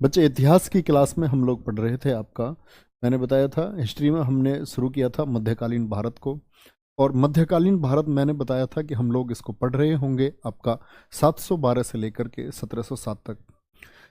बच्चे इतिहास की क्लास में हम लोग पढ़ रहे थे आपका। मैंने बताया था हिस्ट्री में हमने शुरू किया था मध्यकालीन भारत को। और मध्यकालीन भारत मैंने बताया था कि हम लोग इसको पढ़ रहे होंगे आपका 712 से लेकर के 1707 तक।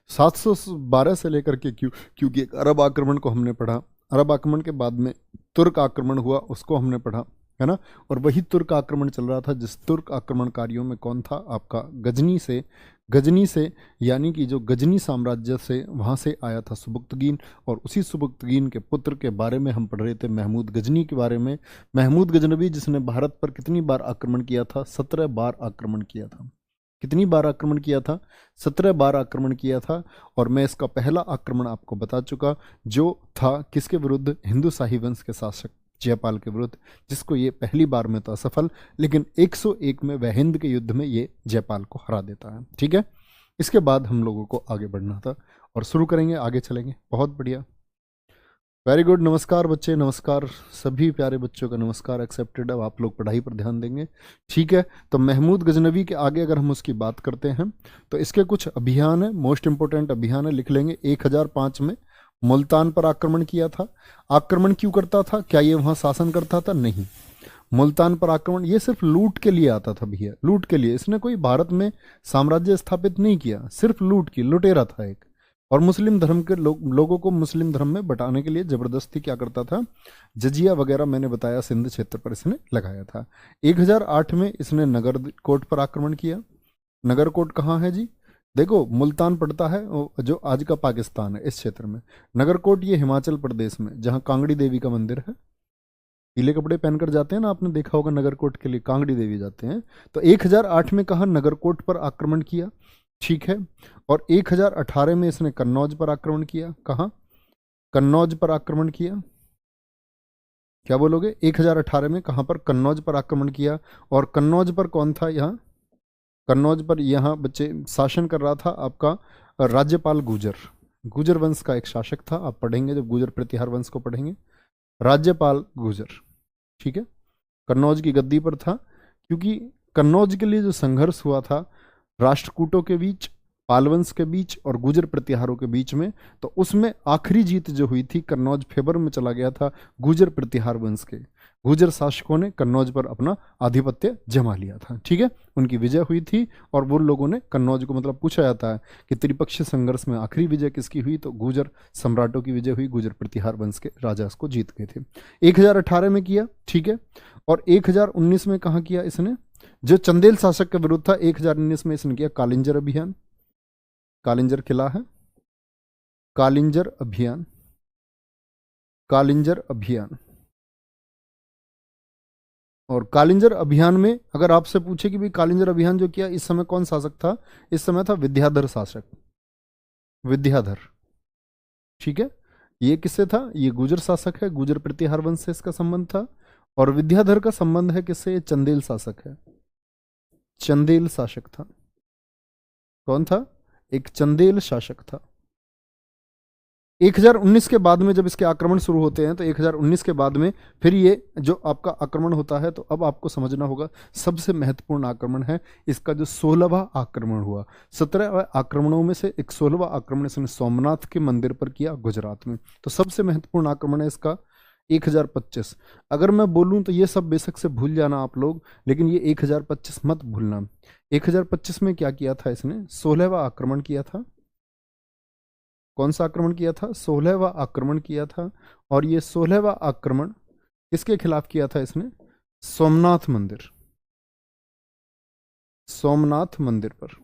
712 से लेकर के क्योंकि एक अरब आक्रमण को हमने पढ़ा। अरब आक्रमण के बाद में तुर्क आक्रमण हुआ, उसको हमने पढ़ा, है ना। और वही तुर्क आक्रमण चल रहा था, जिस तुर्क आक्रमणकारियों में कौन था आपका गजनी से यानी कि जो गजनी साम्राज्य से वहाँ से आया था सुबुक्तगीन। और उसी सुबुक्तगीन के पुत्र के बारे में हम पढ़ रहे थे, महमूद गजनी के बारे में। महमूद गजनवी जिसने भारत पर कितनी बार आक्रमण किया था? 17 बार आक्रमण किया था। कितनी बार आक्रमण किया था? 17 बार आक्रमण किया था। और मैं इसका पहला आक्रमण आपको बता चुका, जो था किसके विरुद्ध? हिंदू शाही वंश के शासक जयपाल के विरुद्ध, जिसको ये पहली बार में तो असफल, लेकिन 101 में वह हिंद के युद्ध में ये जयपाल को हरा देता है। ठीक है, इसके बाद हम लोगों को आगे बढ़ना था और शुरू करेंगे, आगे चलेंगे। बहुत बढ़िया, वेरी गुड। नमस्कार बच्चे, नमस्कार सभी प्यारे बच्चों का नमस्कार एक्सेप्टेड। अब आप लोग पढ़ाई पर ध्यान देंगे, ठीक है। तो महमूद गजनवी के आगे अगर हम उसकी बात करते हैं तो इसके कुछ अभियान है, मोस्ट इंपोर्टेंट अभियान है, लिख लेंगे। 1005 में मुल्तान पर आक्रमण किया था। आक्रमण क्यों करता था? क्या ये वहां शासन करता था? नहीं। मुल्तान पर आक्रमण ये सिर्फ लूट के लिए आता था भैया, लूट के लिए। इसने कोई भारत में साम्राज्य स्थापित नहीं किया, सिर्फ लूट की, लुटेरा था एक। और मुस्लिम धर्म के लोगों को मुस्लिम धर्म में बटाने के लिए जबरदस्ती क्या करता था? जजिया वगैरह मैंने बताया, सिंध क्षेत्र पर इसने लगाया था। 1008 में इसने नगरकोट पर आक्रमण किया। नगरकोट कहाँ है जी? देखो, मुल्तान पड़ता है जो आज का पाकिस्तान है, इस क्षेत्र में। नगरकोट ये हिमाचल प्रदेश में, जहाँ कांगड़ी देवी का मंदिर है। पीले कपड़े पहनकर जाते हैं ना, आपने देखा होगा नगरकोट के लिए कांगड़ी देवी जाते हैं। तो 1008 में कहा नगरकोट पर आक्रमण किया, ठीक है। और 1018 में इसने कन्नौज पर आक्रमण किया। कहाँ? कन्नौज पर आक्रमण किया। क्या बोलोगे? 1018 में कहाँ पर? कन्नौज पर आक्रमण किया। और कन्नौज पर कौन था यहाँ? कन्नौज पर यहाँ बच्चे शासन कर रहा था आपका राज्यपाल गुजर। गुजर वंश का एक शासक था, आप पढ़ेंगे जब गुजर प्रतिहार वंश को पढ़ेंगे। राज्यपाल गुजर, ठीक है। कन्नौज की गद्दी पर था, क्योंकि कन्नौज के लिए जो संघर्ष हुआ था राष्ट्रकूटों के बीच, पालवंश के बीच और गुजर प्रतिहारों के बीच में, तो उसमें आखिरी जीत जो हुई थी, कन्नौज फेवर में चला गया था गुजर प्रतिहार वंश के। गुजर शासकों ने कन्नौज पर अपना आधिपत्य जमा लिया था, ठीक है। उनकी विजय हुई थी और वो लोगों ने कन्नौज को, मतलब पूछा जाता है कि त्रिपक्षीय संघर्ष में आखिरी विजय किसकी हुई, तो गुजर सम्राटों की विजय हुई। गुजर प्रतिहार वंश के राजा उसको जीत गए थे। 1018 में किया, ठीक है। और 1019 में कहा किया इसने? जो चंदेल शासक के विरुद्ध था, 1019 में इसने किया कालिंजर अभियान। कालिंजर किला है, कालिंजर अभियान, कालिंजर अभियान। और कालिंजर अभियान में अगर आपसे पूछे कि भाई कालिंजर अभियान जो किया, इस समय कौन शासक था? इस समय था विद्याधर शासक, विद्याधर, ठीक है। ये किससे था? ये गुजर शासक है, गुजर प्रतिहार वंश से इसका संबंध था। और विद्याधर का संबंध है किससे? ये चंदेल शासक है, चंदेल शासक था। कौन था? एक चंदेल शासक था। 1019 के बाद में जब इसके आक्रमण शुरू होते हैं, तो 1019 के बाद में फिर ये जो आपका आक्रमण होता है, तो अब आपको समझना होगा सबसे महत्वपूर्ण आक्रमण है इसका जो 16वां आक्रमण हुआ। 17 आक्रमणों में से एक 16वां आक्रमण इसने सोमनाथ के मंदिर पर किया, गुजरात में। तो सबसे महत्वपूर्ण आक्रमण है इसका 1025। अगर मैं बोलूं तो ये सब बेशक से भूल जाना आप लोग, लेकिन ये 1025 मत भूलना। 1025 में क्या किया था इसने? 16वां आक्रमण किया था। कौन सा आक्रमण किया था? 16वां आक्रमण किया था। और ये 16वां आक्रमण किसके खिलाफ किया था इसने? सोमनाथ मंदिर, सोमनाथ मंदिर पर।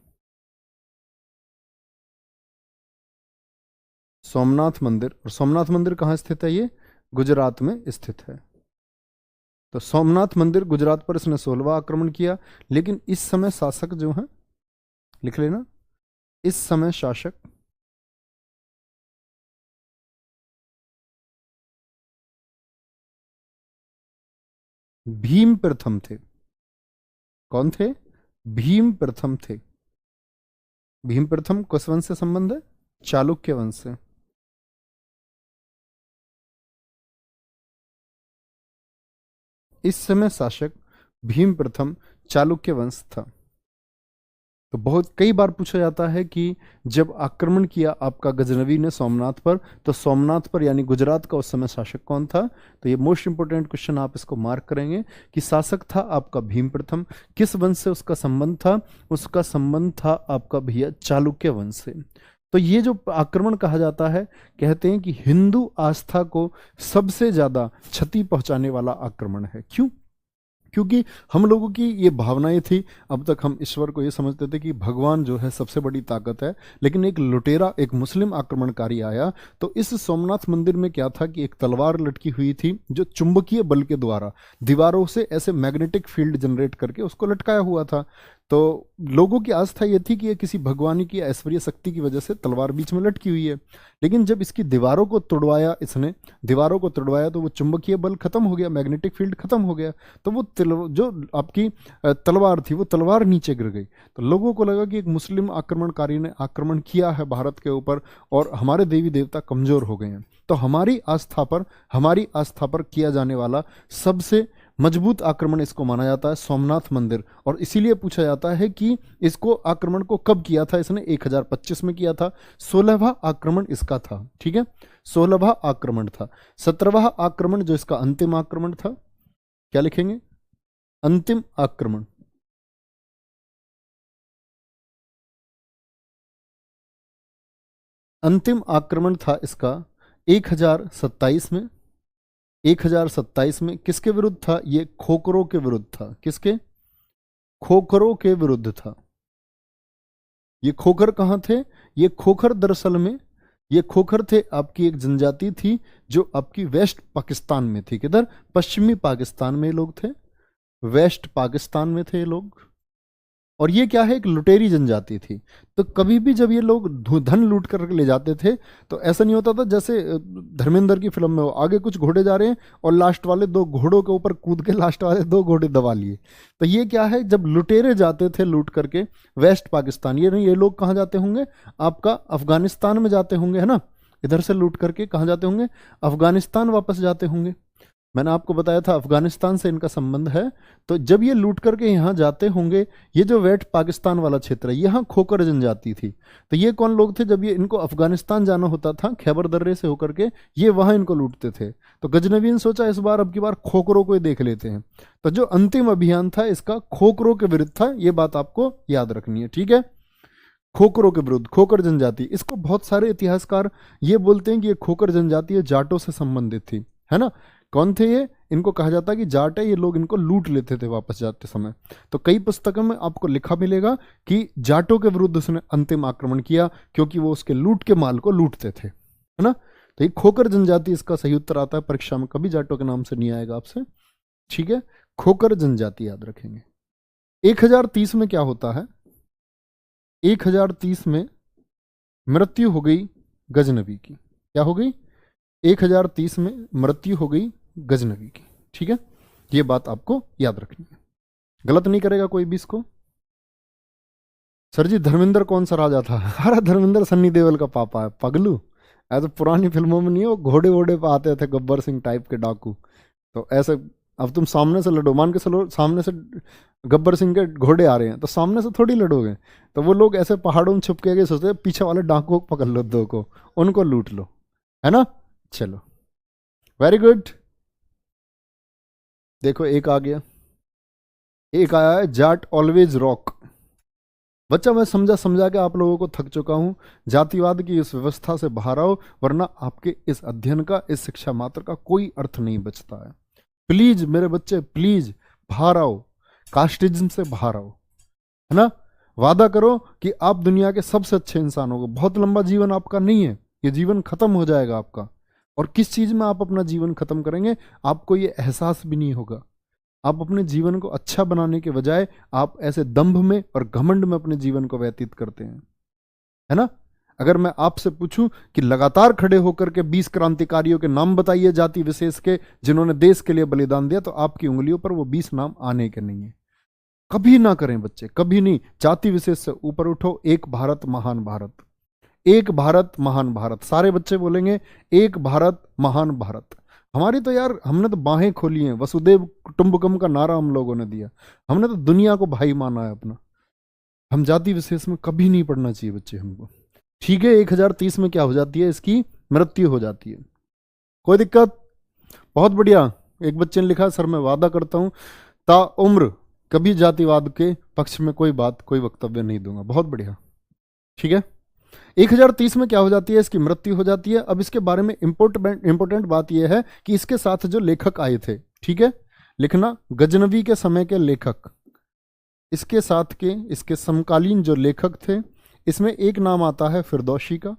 सोमनाथ मंदिर, और सोमनाथ मंदिर कहाँ स्थित है? ये गुजरात में स्थित है। तो सोमनाथ मंदिर गुजरात पर इसने 16वां आक्रमण किया। लेकिन इस समय शासक जो है, लिख लेना, इस समय शासक भीम प्रथम थे। कौन थे? भीम प्रथम थे। भीम प्रथम किस वंश से संबंध है? चालुक्य वंश से। इस समय शासक भीम प्रथम चालुक्य वंश था। तो बहुत कई बार पूछा जाता है कि जब आक्रमण किया आपका गजनवी ने सोमनाथ पर, तो सोमनाथ पर यानी गुजरात का उस समय शासक कौन था? तो ये मोस्ट इंपोर्टेंट क्वेश्चन, आप इसको मार्क करेंगे कि शासक था आपका भीम प्रथम। किस वंश से उसका संबंध था? उसका संबंध था आपका भैया चालुक्य वंश से। तो ये जो आक्रमण कहा जाता है, कहते हैं कि हिंदू आस्था को सबसे ज्यादा क्षति पहुंचाने वाला आक्रमण है। क्यों? क्योंकि हम लोगों की ये भावनाएं थी, अब तक हम ईश्वर को ये समझते थे कि भगवान जो है सबसे बड़ी ताकत है, लेकिन एक लुटेरा, एक मुस्लिम आक्रमणकारी आया, तो इस सोमनाथ मंदिर में क्या था कि एक तलवार लटकी हुई थी जो चुंबकीय बल के द्वारा दीवारों से ऐसे मैग्नेटिक फील्ड जनरेट करके उसको लटकाया हुआ था। तो लोगों की आस्था ये थी कि ये किसी भगवान की ऐश्वर्य शक्ति की वजह से तलवार बीच में लटकी हुई है। लेकिन जब इसकी दीवारों को तोड़वाया, इसने दीवारों को तोड़वाया, तो वो चुंबकीय बल खत्म हो गया, मैग्नेटिक फील्ड खत्म हो गया, तो वो जो आपकी तलवार थी वो तलवार नीचे गिर गई। तो लोगों को लगा कि एक मुस्लिम आक्रमणकारी ने आक्रमण किया है भारत के ऊपर और हमारे देवी देवता कमजोर हो गए हैं। तो हमारी आस्था पर किया जाने वाला सबसे मजबूत आक्रमण इसको माना जाता है सोमनाथ मंदिर। और इसीलिए पूछा जाता है कि इसको आक्रमण को कब किया था? इसने 1025 में किया था। 16वां आक्रमण इसका था, ठीक है, 16वां आक्रमण था। 17वां आक्रमण जो इसका अंतिम आक्रमण था, क्या लिखेंगे? अंतिम आक्रमण। अंतिम आक्रमण था इसका 1027 में। 1027 में किसके विरुद्ध था? ये खोखरों के विरुद्ध था। किसके? खोखरों के विरुद्ध था। ये खोखर कहाँ थे? ये खोखर दरअसल में, ये खोखर थे आपकी एक जनजाति थी जो आपकी वेस्ट पाकिस्तान में थी। किधर? पश्चिमी पाकिस्तान में लोग थे, वेस्ट पाकिस्तान में थे ये लोग। और ये क्या है? एक लुटेरी जनजाति थी। तो कभी भी जब ये लोग धन लूट कर ले जाते थे, तो ऐसा नहीं होता था जैसे धर्मेंद्र की फिल्म में हो, आगे कुछ घोड़े जा रहे हैं और लास्ट वाले दो घोड़ों के ऊपर कूद के लास्ट वाले दो घोड़े दबा लिए। तो ये क्या है, जब लुटेरे जाते थे लूट करके वेस्ट पाकिस्तान, ये नहीं, ये लोग कहाँ जाते होंगे? आपका अफगानिस्तान में जाते होंगे, है ना? इधर से लूट करके कहाँ जाते होंगे? अफगानिस्तान वापस जाते होंगे। मैंने आपको बताया था अफगानिस्तान से इनका संबंध है। तो जब ये लूट करके यहाँ जाते होंगे, ये जो वेस्ट पाकिस्तान वाला क्षेत्र है, यहाँ खोकर जनजाति थी। तो ये कौन लोग थे? जब ये इनको अफगानिस्तान जाना होता था खैबर दर्रे से होकर के, ये वहां इनको लूटते थे। तो गजनवी ने सोचा इस बार, अब की बार खोकरों को ही देख लेते हैं। तो जो अंतिम अभियान था इसका खोकरों के विरुद्ध था, ये बात आपको याद रखनी है, ठीक है? खोकरों के विरुद्ध, खोकर जनजाति, इसको बहुत सारे इतिहासकार ये बोलते हैं कि ये खोकर जनजाति जाटों से संबंधित थी, है ना? कौन थे ये? इनको कहा जाता है कि जाट है, ये लोग इनको लूट लेते थे वापस जाते समय। तो कई पुस्तकों में आपको लिखा मिलेगा कि जाटों के विरुद्ध उसने अंतिम आक्रमण किया, क्योंकि वो उसके लूट के माल को लूटते थे, है ना? तो ये खोकर जनजाति इसका सही उत्तर आता है। परीक्षा में कभी जाटों के नाम से नहीं आएगा आपसे, ठीक है? खोकर जनजाति याद रखेंगे। 1030 में क्या होता है? 1030 में मृत्यु हो गई गजनवी की। क्या हो गई? 1030 में मृत्यु हो गई गजनवी की, ठीक है? ये बात आपको याद रखनी है, गलत नहीं करेगा कोई भी इसको। सर जी धर्मेंद्र कौन सा राजा था? अरे धर्मेंद्र सन्नी देओल का पापा है, पगलू। ऐसे पुरानी फिल्मों में नहीं है वो घोड़े वोड़े पे आते थे, गब्बर सिंह टाइप के डाकू। तो ऐसे अब तुम सामने से लड़ो, मान के चलो सामने से गब्बर सिंह के घोड़े आ रहे हैं, तो सामने से थोड़ी लड़ोगे। तो वो लोग ऐसे पहाड़ों में छुप के सोचते पीछे वाले डाकुओं को पकड़ लो, दो को, उनको लूट लो, है ना? चलो, वेरी गुड। देखो एक आ गया, एक आया है जाट ऑलवेज रॉक। बच्चा मैं समझा समझा के आप लोगों को थक चुका हूं। जातिवाद की इस व्यवस्था से बाहर आओ, वरना आपके इस अध्ययन का, इस शिक्षा मात्र का कोई अर्थ नहीं बचता है। प्लीज मेरे बच्चे, प्लीज बाहर आओ, कास्टिज्म से बाहर आओ, है ना? वादा करो कि आप दुनिया के सबसे अच्छे इंसान होगे। बहुत लंबा जीवन आपका नहीं है, ये जीवन खत्म हो जाएगा आपका। और किस चीज में आप अपना जीवन खत्म करेंगे आपको ये एहसास भी नहीं होगा। आप अपने जीवन को अच्छा बनाने के बजाय आप ऐसे दंभ में और घमंड में अपने जीवन को व्यतीत करते हैं, है ना? अगर मैं आपसे पूछूं कि लगातार खड़े होकर के 20 क्रांतिकारियों के नाम बताइए जाति विशेष के जिन्होंने देश के लिए बलिदान दिया, तो आपकी उंगलियों पर वो 20 नाम आने के नहीं है। कभी ना करें बच्चे, कभी नहीं। जाति विशेष से ऊपर उठो। एक भारत महान भारत, एक भारत महान भारत। सारे बच्चे बोलेंगे एक भारत महान भारत। हमारी तो यार, हमने तो बाहें खोली हैं, वसुदेव कुटुंबकम का नारा हम लोगों ने दिया। हमने तो दुनिया को भाई माना है अपना। हम जाति विशेष में कभी नहीं पढ़ना चाहिए बच्चे हमको। ठीक है, 1030 में क्या हो जाती है, इसकी मृत्यु हो जाती है। कोई दिक्कत? बहुत बढ़िया। एक बच्चे ने लिखा, सर मैं वादा करता हूं ताउम्र कभी जातिवाद के पक्ष में कोई बात, कोई वक्तव्य नहीं दूंगा। बहुत बढ़िया, ठीक है। 1030 में क्या हो जाती है, इसकी मृत्यु हो जाती है। अब इसके बारे में इंपोर्टेंट बात यह है कि इसके साथ जो लेखक आए थे, ठीक है, लिखना गजनवी के समय के लेखक, इसके साथ के इसके समकालीन जो लेखक थे, इसमें एक नाम आता है फिरदौसी का।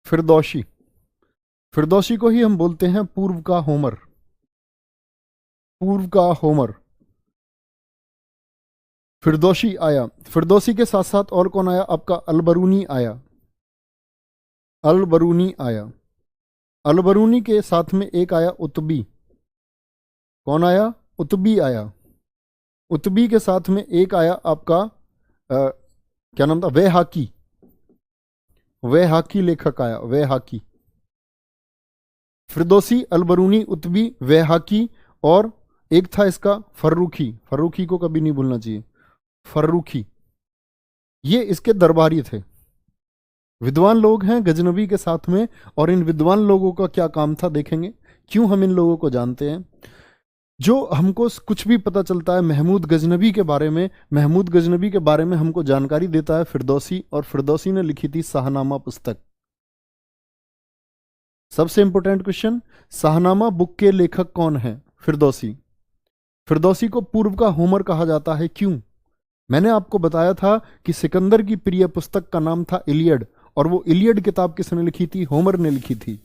फिरदौसी, फिरदौसी को ही हम बोलते हैं पूर्व का होमर, पूर्व का होमर। फिरदौसी आया, फिरदौसी के साथ साथ और कौन आया आपका, अलबरूनी आया, अलबरूनी आया। अलबरूनी के साथ में एक आया उतबी। कौन आया, उतबी आया। उतबी के साथ में एक आया आपका क्या नाम था, वैहाकी, वैहाकी लेखक आया, वैहाकी। फिरदौसी, अलबरूनी, उतबी, वैहाकी, और एक था इसका फर्रुखी। फर्रुखी को कभी नहीं भूलना चाहिए, फर्रुखी। ये इसके दरबारी थे, विद्वान लोग हैं गजनबी के साथ में। और इन विद्वान लोगों का क्या काम था देखेंगे, क्यों हम इन लोगों को जानते हैं। जो हमको कुछ भी पता चलता है महमूद गजनबी के बारे में, महमूद गजनबी के बारे में हमको जानकारी देता है फिरदौसी, और फिरदौसी ने लिखी थी शाहनामा पुस्तक। सबसे इंपॉर्टेंट क्वेश्चन, शाहनामा बुक के लेखक कौन है, फिरदौसी। फिरदौसी को पूर्व का होमर कहा जाता है, क्यों? मैंने आपको बताया था कि सिकंदर की प्रिय पुस्तक का नाम था इलियड, और वो इलियड किताब किसने लिखी थी, होमर ने लिखी थी।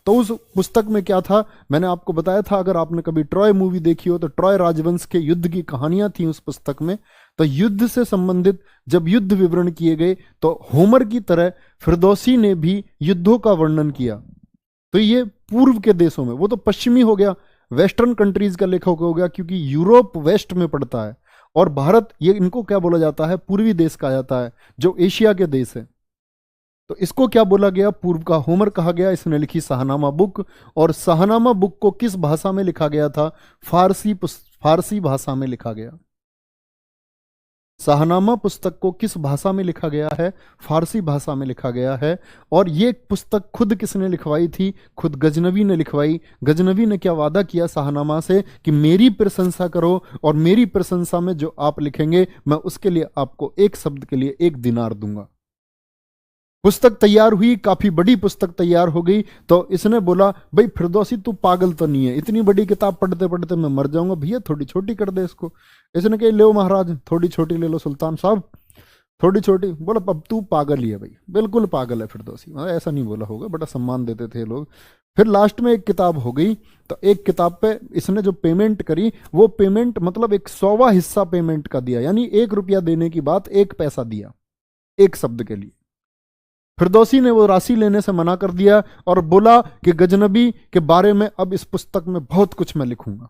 तो उस पुस्तक में क्या था, मैंने आपको बताया था, अगर आपने कभी ट्रॉय मूवी देखी हो तो ट्रॉय राजवंश के युद्ध की कहानियां थी उस पुस्तक में। तो युद्ध से संबंधित जब युद्ध विवरण किए गए तो होमर की तरह फिरदौसी ने भी युद्धों का वर्णन किया। तो ये पूर्व के देशों में, वो तो पश्चिमी हो गया, वेस्टर्न कंट्रीज का लेखक हो गया, क्योंकि यूरोप वेस्ट में पड़ता है और भारत, ये इनको क्या बोला जाता है, पूर्वी देश कहा जाता है, जो एशिया के देश है। तो इसको क्या बोला गया, पूर्व का होमर कहा गया। इसने लिखी शाहनामा बुक, और शाहनामा बुक को किस भाषा में लिखा गया था, फारसी भाषा में लिखा गया। शाहनामा पुस्तक को किस भाषा में लिखा गया है, फारसी भाषा में लिखा गया है। और ये पुस्तक खुद किसने लिखवाई थी, खुद गजनवी ने लिखवाई। गजनवी ने क्या वादा किया शाहनामा से कि मेरी प्रशंसा करो, और मेरी प्रशंसा में जो आप लिखेंगे मैं उसके लिए आपको एक शब्द के लिए 1 दिनार दूंगा। पुस्तक तैयार हुई, काफी बड़ी पुस्तक तैयार हो गई। तो इसने बोला, भाई फिरदौसी तू पागल तो नहीं है, इतनी बड़ी किताब पढ़ते पढ़ते मैं मर जाऊंगा, भैया थोड़ी छोटी कर दे इसको। इसने कहा लो महाराज थोड़ी छोटी ले लो सुल्तान साहब, थोड़ी छोटी। बोला अब तू पागल ही है भाई, बिल्कुल पागल है फिरदौसी। ऐसा नहीं बोला होगा, बड़ा सम्मान देते थे लोग। फिर लास्ट में एक किताब हो गई, तो एक किताब पे इसने जो पेमेंट करी, वो पेमेंट मतलब 100वां हिस्सा पेमेंट का दिया, यानी 1 रुपया देने की बात 1 पैसा दिया एक शब्द के लिए। फिरदौसी ने वो राशि लेने से मना कर दिया और बोला कि गजनबी के बारे में अब इस पुस्तक में बहुत कुछ मैं लिखूंगा।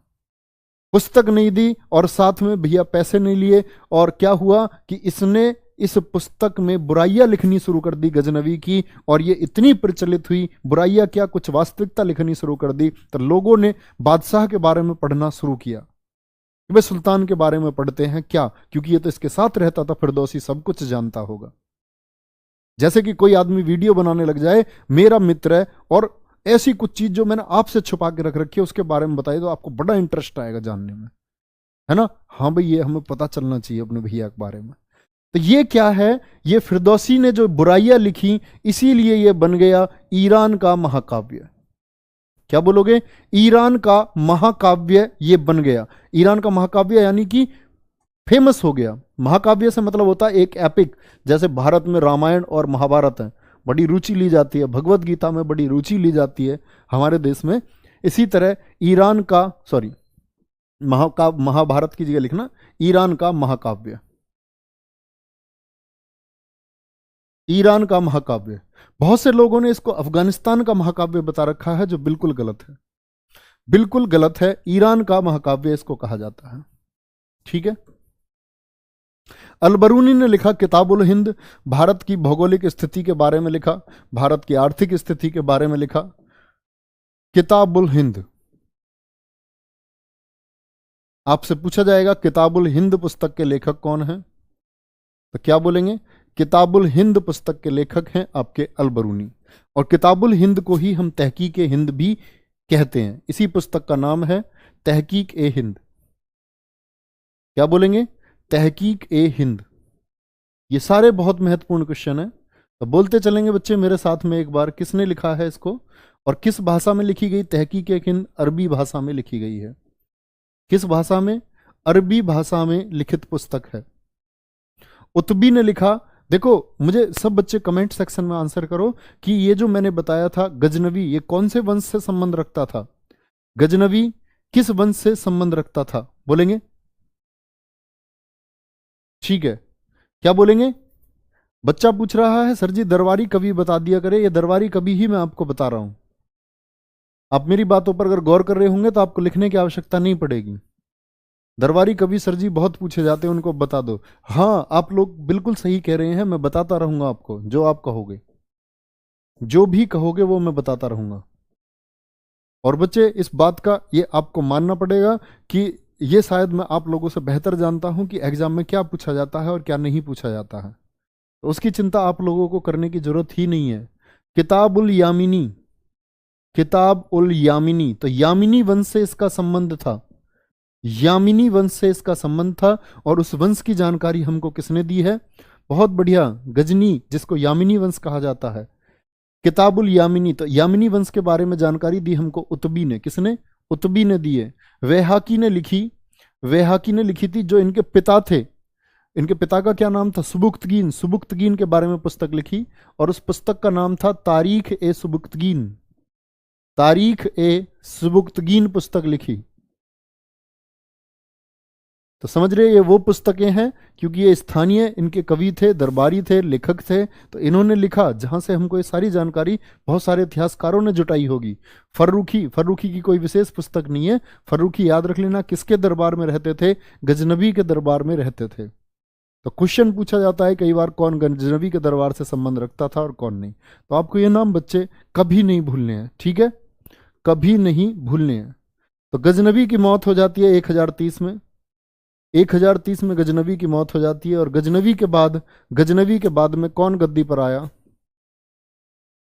पुस्तक नहीं दी और साथ में भैया पैसे नहीं लिए। और क्या हुआ कि इसने इस पुस्तक में बुराइयां लिखनी शुरू कर दी गजनवी की, और ये इतनी प्रचलित हुई, बुराइयां क्या कुछ वास्तविकता लिखनी शुरू कर दी। तो लोगों ने बादशाह के बारे में पढ़ना शुरू किया, वे सुल्तान के बारे में पढ़ते हैं क्या, क्योंकि ये तो इसके साथ रहता था, फिरदौसी सब कुछ जानता होगा। जैसे कि कोई आदमी वीडियो बनाने लग जाए, मेरा मित्र है, और ऐसी कुछ चीज जो मैंने आपसे छुपा के रख रखी है उसके बारे में बताइए, तो आपको बड़ा इंटरेस्ट आएगा जानने में, है ना। हाँ भाई, ये हमें पता चलना चाहिए अपने भैया के बारे में। तो ये क्या है, ये फिरदौसी ने जो बुराइयां लिखी, इसीलिए ये बन गया ईरान का महाकाव्य। क्या बोलोगे, ईरान का महाकाव्य ये बन गया। ईरान का महाकाव्य यानी कि फेमस हो गया। महाकाव्य से मतलब होता है एक एपिक, जैसे भारत में रामायण और महाभारत है, बड़ी रुचि ली जाती है, भगवत गीता में बड़ी रुचि ली जाती है हमारे देश में। इसी तरह ईरान का, सॉरी, महाभारत की जगह लिखना ईरान का महाकाव्य, ईरान का महाकाव्य। बहुत से लोगों ने इसको अफगानिस्तान का महाकाव्य बता रखा है, जो बिल्कुल गलत है, बिल्कुल गलत है। ईरान का महाकाव्य इसको कहा जाता है, ठीक है। अलबरूनी ने लिखा किताबुल हिंद, भारत की भौगोलिक स्थिति के बारे में लिखा, भारत की आर्थिक स्थिति के बारे में लिखा। किताबुल हिंद, आपसे पूछा जाएगा किताबुल हिंद पुस्तक के लेखक कौन है, तो क्या बोलेंगे? किताबुल हिंद पुस्तक के लेखक हैं आपके अल-बरूनी, और किताबुल हिंद को ही हम तहकीक ए हिंद भी कहते हैं। इसी पुस्तक का नाम है तहकीक ए हिंद। क्या बोलेंगे? तहकीक ए हिंद। ये सारे बहुत महत्वपूर्ण क्वेश्चन है, तो बोलते चलेंगे बच्चे मेरे साथ में एक बार, किसने लिखा है इसको और किस भाषा में लिखी गई? तहकीक ए हिंद अरबी भाषा में लिखी गई है। किस भाषा में? अरबी भाषा में लिखित पुस्तक है। उतबी ने लिखा। देखो, मुझे सब बच्चे कमेंट सेक्शन में आंसर करो कि ये जो मैंने बताया था गजनवी, ये कौन से वंश से संबंध रखता था? गजनवी किस वंश से संबंध रखता था? बोलेंगे? ठीक है, क्या बोलेंगे? बच्चा पूछ रहा है सर जी दरबारी कवि बता दिया करे। ये दरबारी कवि ही मैं आपको बता रहा हूं। आप मेरी बातों पर अगर गौर कर रहे होंगे तो आपको लिखने की आवश्यकता नहीं पड़ेगी। दरबारी कवि सर जी बहुत पूछे जाते हैं, उनको बता दो। हाँ, आप लोग बिल्कुल सही कह रहे हैं, मैं बताता रहूंगा आपको। जो आप कहोगे, जो भी कहोगे वो मैं बताता रहूंगा। और बच्चे इस बात का ये आपको मानना पड़ेगा कि ये शायद मैं आप लोगों से बेहतर जानता हूं कि एग्जाम में क्या पूछा जाता है और क्या नहीं पूछा जाता है, तो उसकी चिंता आप लोगों को करने की जरूरत ही नहीं है। किताब उल यामिनी, किताब उल यामिनी, तो यामिनी वंश से इसका संबंध था। यामिनी वंश से इसका संबंध था, और उस वंश की जानकारी हमको किसने दी है? बहुत बढ़िया, गजनी, जिसको यामिनी वंश कहा जाता है। किताबुल यामिनी, तो यामिनी वंश के बारे में जानकारी दी हमको उतबी ने। किसने? उतबी ने दी है। वेहाकी ने लिखी, वेहाकी ने लिखी थी, जो इनके पिता थे। इनके पिता का क्या नाम था? सुबुक्तगीन। सुबुक्तगीन के बारे में पुस्तक लिखी, और उस पुस्तक का नाम था तारीख ए सुबुक्तगीन। तारीख ए सुबुक्तगीन पुस्तक लिखी। तो समझ रहे, ये वो पुस्तकें हैं, क्योंकि ये स्थानीय इनके कवि थे, दरबारी थे, लेखक थे, तो इन्होंने लिखा जहां से हमको ये सारी जानकारी बहुत सारे इतिहासकारों ने जुटाई होगी। फर्रुखी, फर्रुखी की कोई विशेष पुस्तक नहीं है। फर्रुखी याद रख लेना किसके दरबार में रहते थे? गजनबी के दरबार में रहते थे। तो क्वेश्चन पूछा जाता है कई बार, कौन गजनबी के दरबार से संबंध रखता था और कौन नहीं। तो आपको ये नाम बच्चे कभी नहीं भूलने हैं, ठीक है? कभी नहीं भूलने हैं। तो गजनबी की मौत हो जाती है 1030 में। 1030 में गजनवी की मौत हो जाती है, और गजनवी के बाद, गजनवी के बाद में कौन गद्दी पर आया?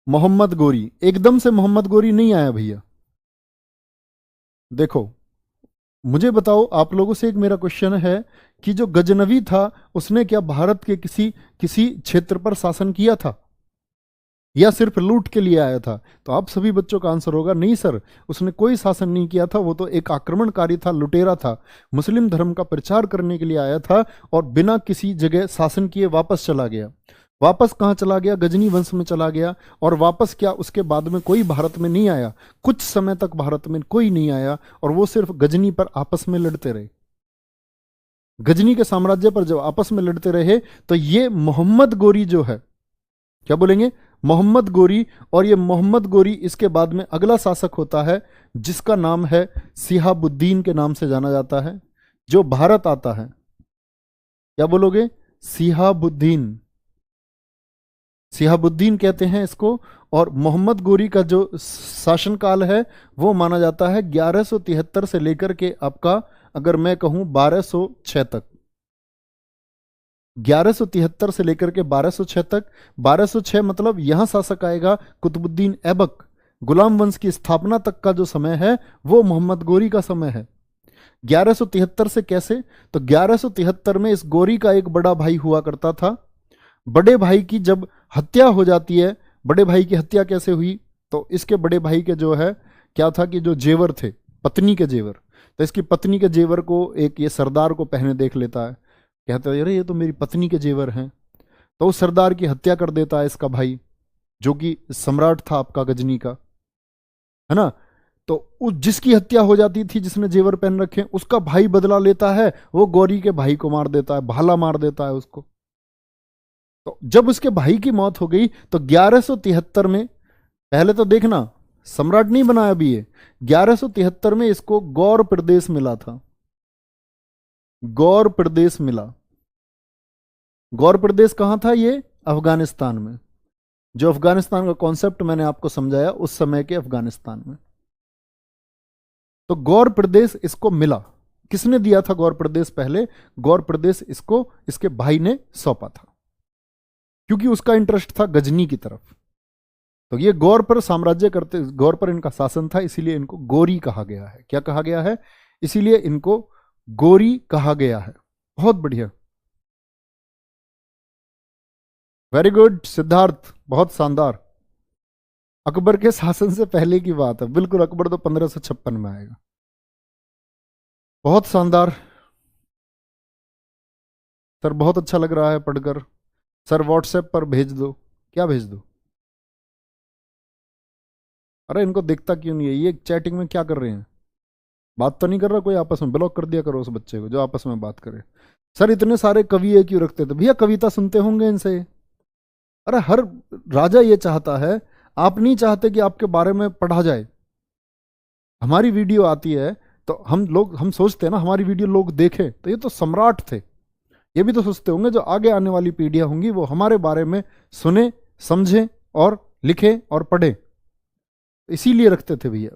मोहम्मद गोरी। एकदम से मोहम्मद गोरी नहीं आया भैया। देखो, मुझे बताओ, आप लोगों से एक मेरा क्वेश्चन है कि जो गजनवी था उसने क्या भारत के किसी किसी क्षेत्र पर शासन किया था, या सिर्फ लूट के लिए आया था? तो आप सभी बच्चों का आंसर होगा नहीं सर, उसने कोई शासन नहीं किया था, वो तो एक आक्रमणकारी था, लुटेरा था, मुस्लिम धर्म का प्रचार करने के लिए आया था, और बिना किसी जगह शासन किए वापस चला गया। वापस कहाँ चला गया? गजनी वंश में चला गया। और वापस क्या, उसके बाद में कोई भारत में नहीं आया। कुछ समय तक भारत में कोई नहीं आया, और वो सिर्फ गजनी पर आपस में लड़ते रहे। गजनी के साम्राज्य पर जब आपस में लड़ते रहे, तो ये मोहम्मद गोरी जो है, क्या बोलेंगे? मोहम्मद गोरी। और ये मोहम्मद गोरी, इसके बाद में अगला शासक होता है जिसका नाम है सिहाबुद्दीन के नाम से जाना जाता है, जो भारत आता है। क्या बोलोगे? सिहाबुद्दीन, सिहाबुद्दीन कहते हैं इसको। और मोहम्मद गोरी का जो शासनकाल है वो माना जाता है 1173 से लेकर के आपका, अगर मैं कहूं 1206 तक। 1173 से लेकर के 1206 तक। 1206 मतलब यहां शासक आएगा कुतुबुद्दीन ऐबक। गुलाम वंश की स्थापना तक का जो समय है वो मोहम्मद गोरी का समय है। 1173 से कैसे? तो 1173 में इस गोरी का एक बड़ा भाई हुआ करता था। बड़े भाई की जब हत्या हो जाती है, बड़े भाई की हत्या कैसे हुई? तो इसके बड़े भाई के जो है क्या था कि जो जेवर थे, पत्नी के जेवर, तो इसकी पत्नी के जेवर को एक ये सरदार को पहने देख लेता है, कहता है अरे ये तो मेरी पत्नी के जेवर हैं। तो उस सरदार की हत्या कर देता है इसका भाई, जो कि सम्राट था आपका गजनी का, है ना। तो उस जिसकी हत्या हो जाती थी, जिसने जेवर पहन रखे, उसका भाई बदला लेता है, वो गौरी के भाई को मार देता है, भाला मार देता है उसको। तो जब उसके भाई की मौत हो गई तो 1173 में, पहले तो देखना सम्राट नहीं बनाया अभी ये, 1173 में इसको गौर प्रदेश मिला था। गौर प्रदेश मिला। गौर प्रदेश कहां था? ये अफगानिस्तान में। जो अफगानिस्तान का कॉन्सेप्ट मैंने आपको समझाया, उस समय के अफगानिस्तान में। तो गौर प्रदेश इसको मिला। किसने दिया था गौर प्रदेश? पहले गौर प्रदेश इसको इसके भाई ने सौंपा था, क्योंकि उसका इंटरेस्ट था गजनी की तरफ। तो ये गौर पर साम्राज्य करते, गौर पर इनका शासन था, इसीलिए इनको गोरी कहा गया है। क्या कहा गया है? इसीलिए इनको गोरी कहा गया है। बहुत बढ़िया, वेरी गुड सिद्धार्थ, बहुत शानदार। अकबर के शासन से पहले की बात है, बिल्कुल। अकबर तो 1556 में आएगा। बहुत शानदार सर, बहुत अच्छा लग रहा है पढ़कर। सर व्हाट्सएप पर भेज दो। क्या भेज दो? अरे इनको दिखता क्यों नहीं है? ये चैटिंग में क्या कर रहे हैं? बात तो नहीं कर रहा कोई आपस में? ब्लॉक कर दिया करो उस बच्चे को जो आपस में बात करे। सर इतने सारे कवि है क्यों रखते थे भैया? कविता सुनते होंगे इनसे। अरे हर राजा ये चाहता है, आप नहीं चाहते कि आपके बारे में पढ़ा जाए। हमारी वीडियो आती है तो हम सोचते हैं ना हमारी वीडियो लोग देखें, तो ये तो सम्राट थे। ये भी तो सोचते होंगे जो आगे आने वाली पीढ़ियां होंगी वो हमारे बारे में सुने, समझें और लिखें और पढ़ें, इसीलिए रखते थे भैया।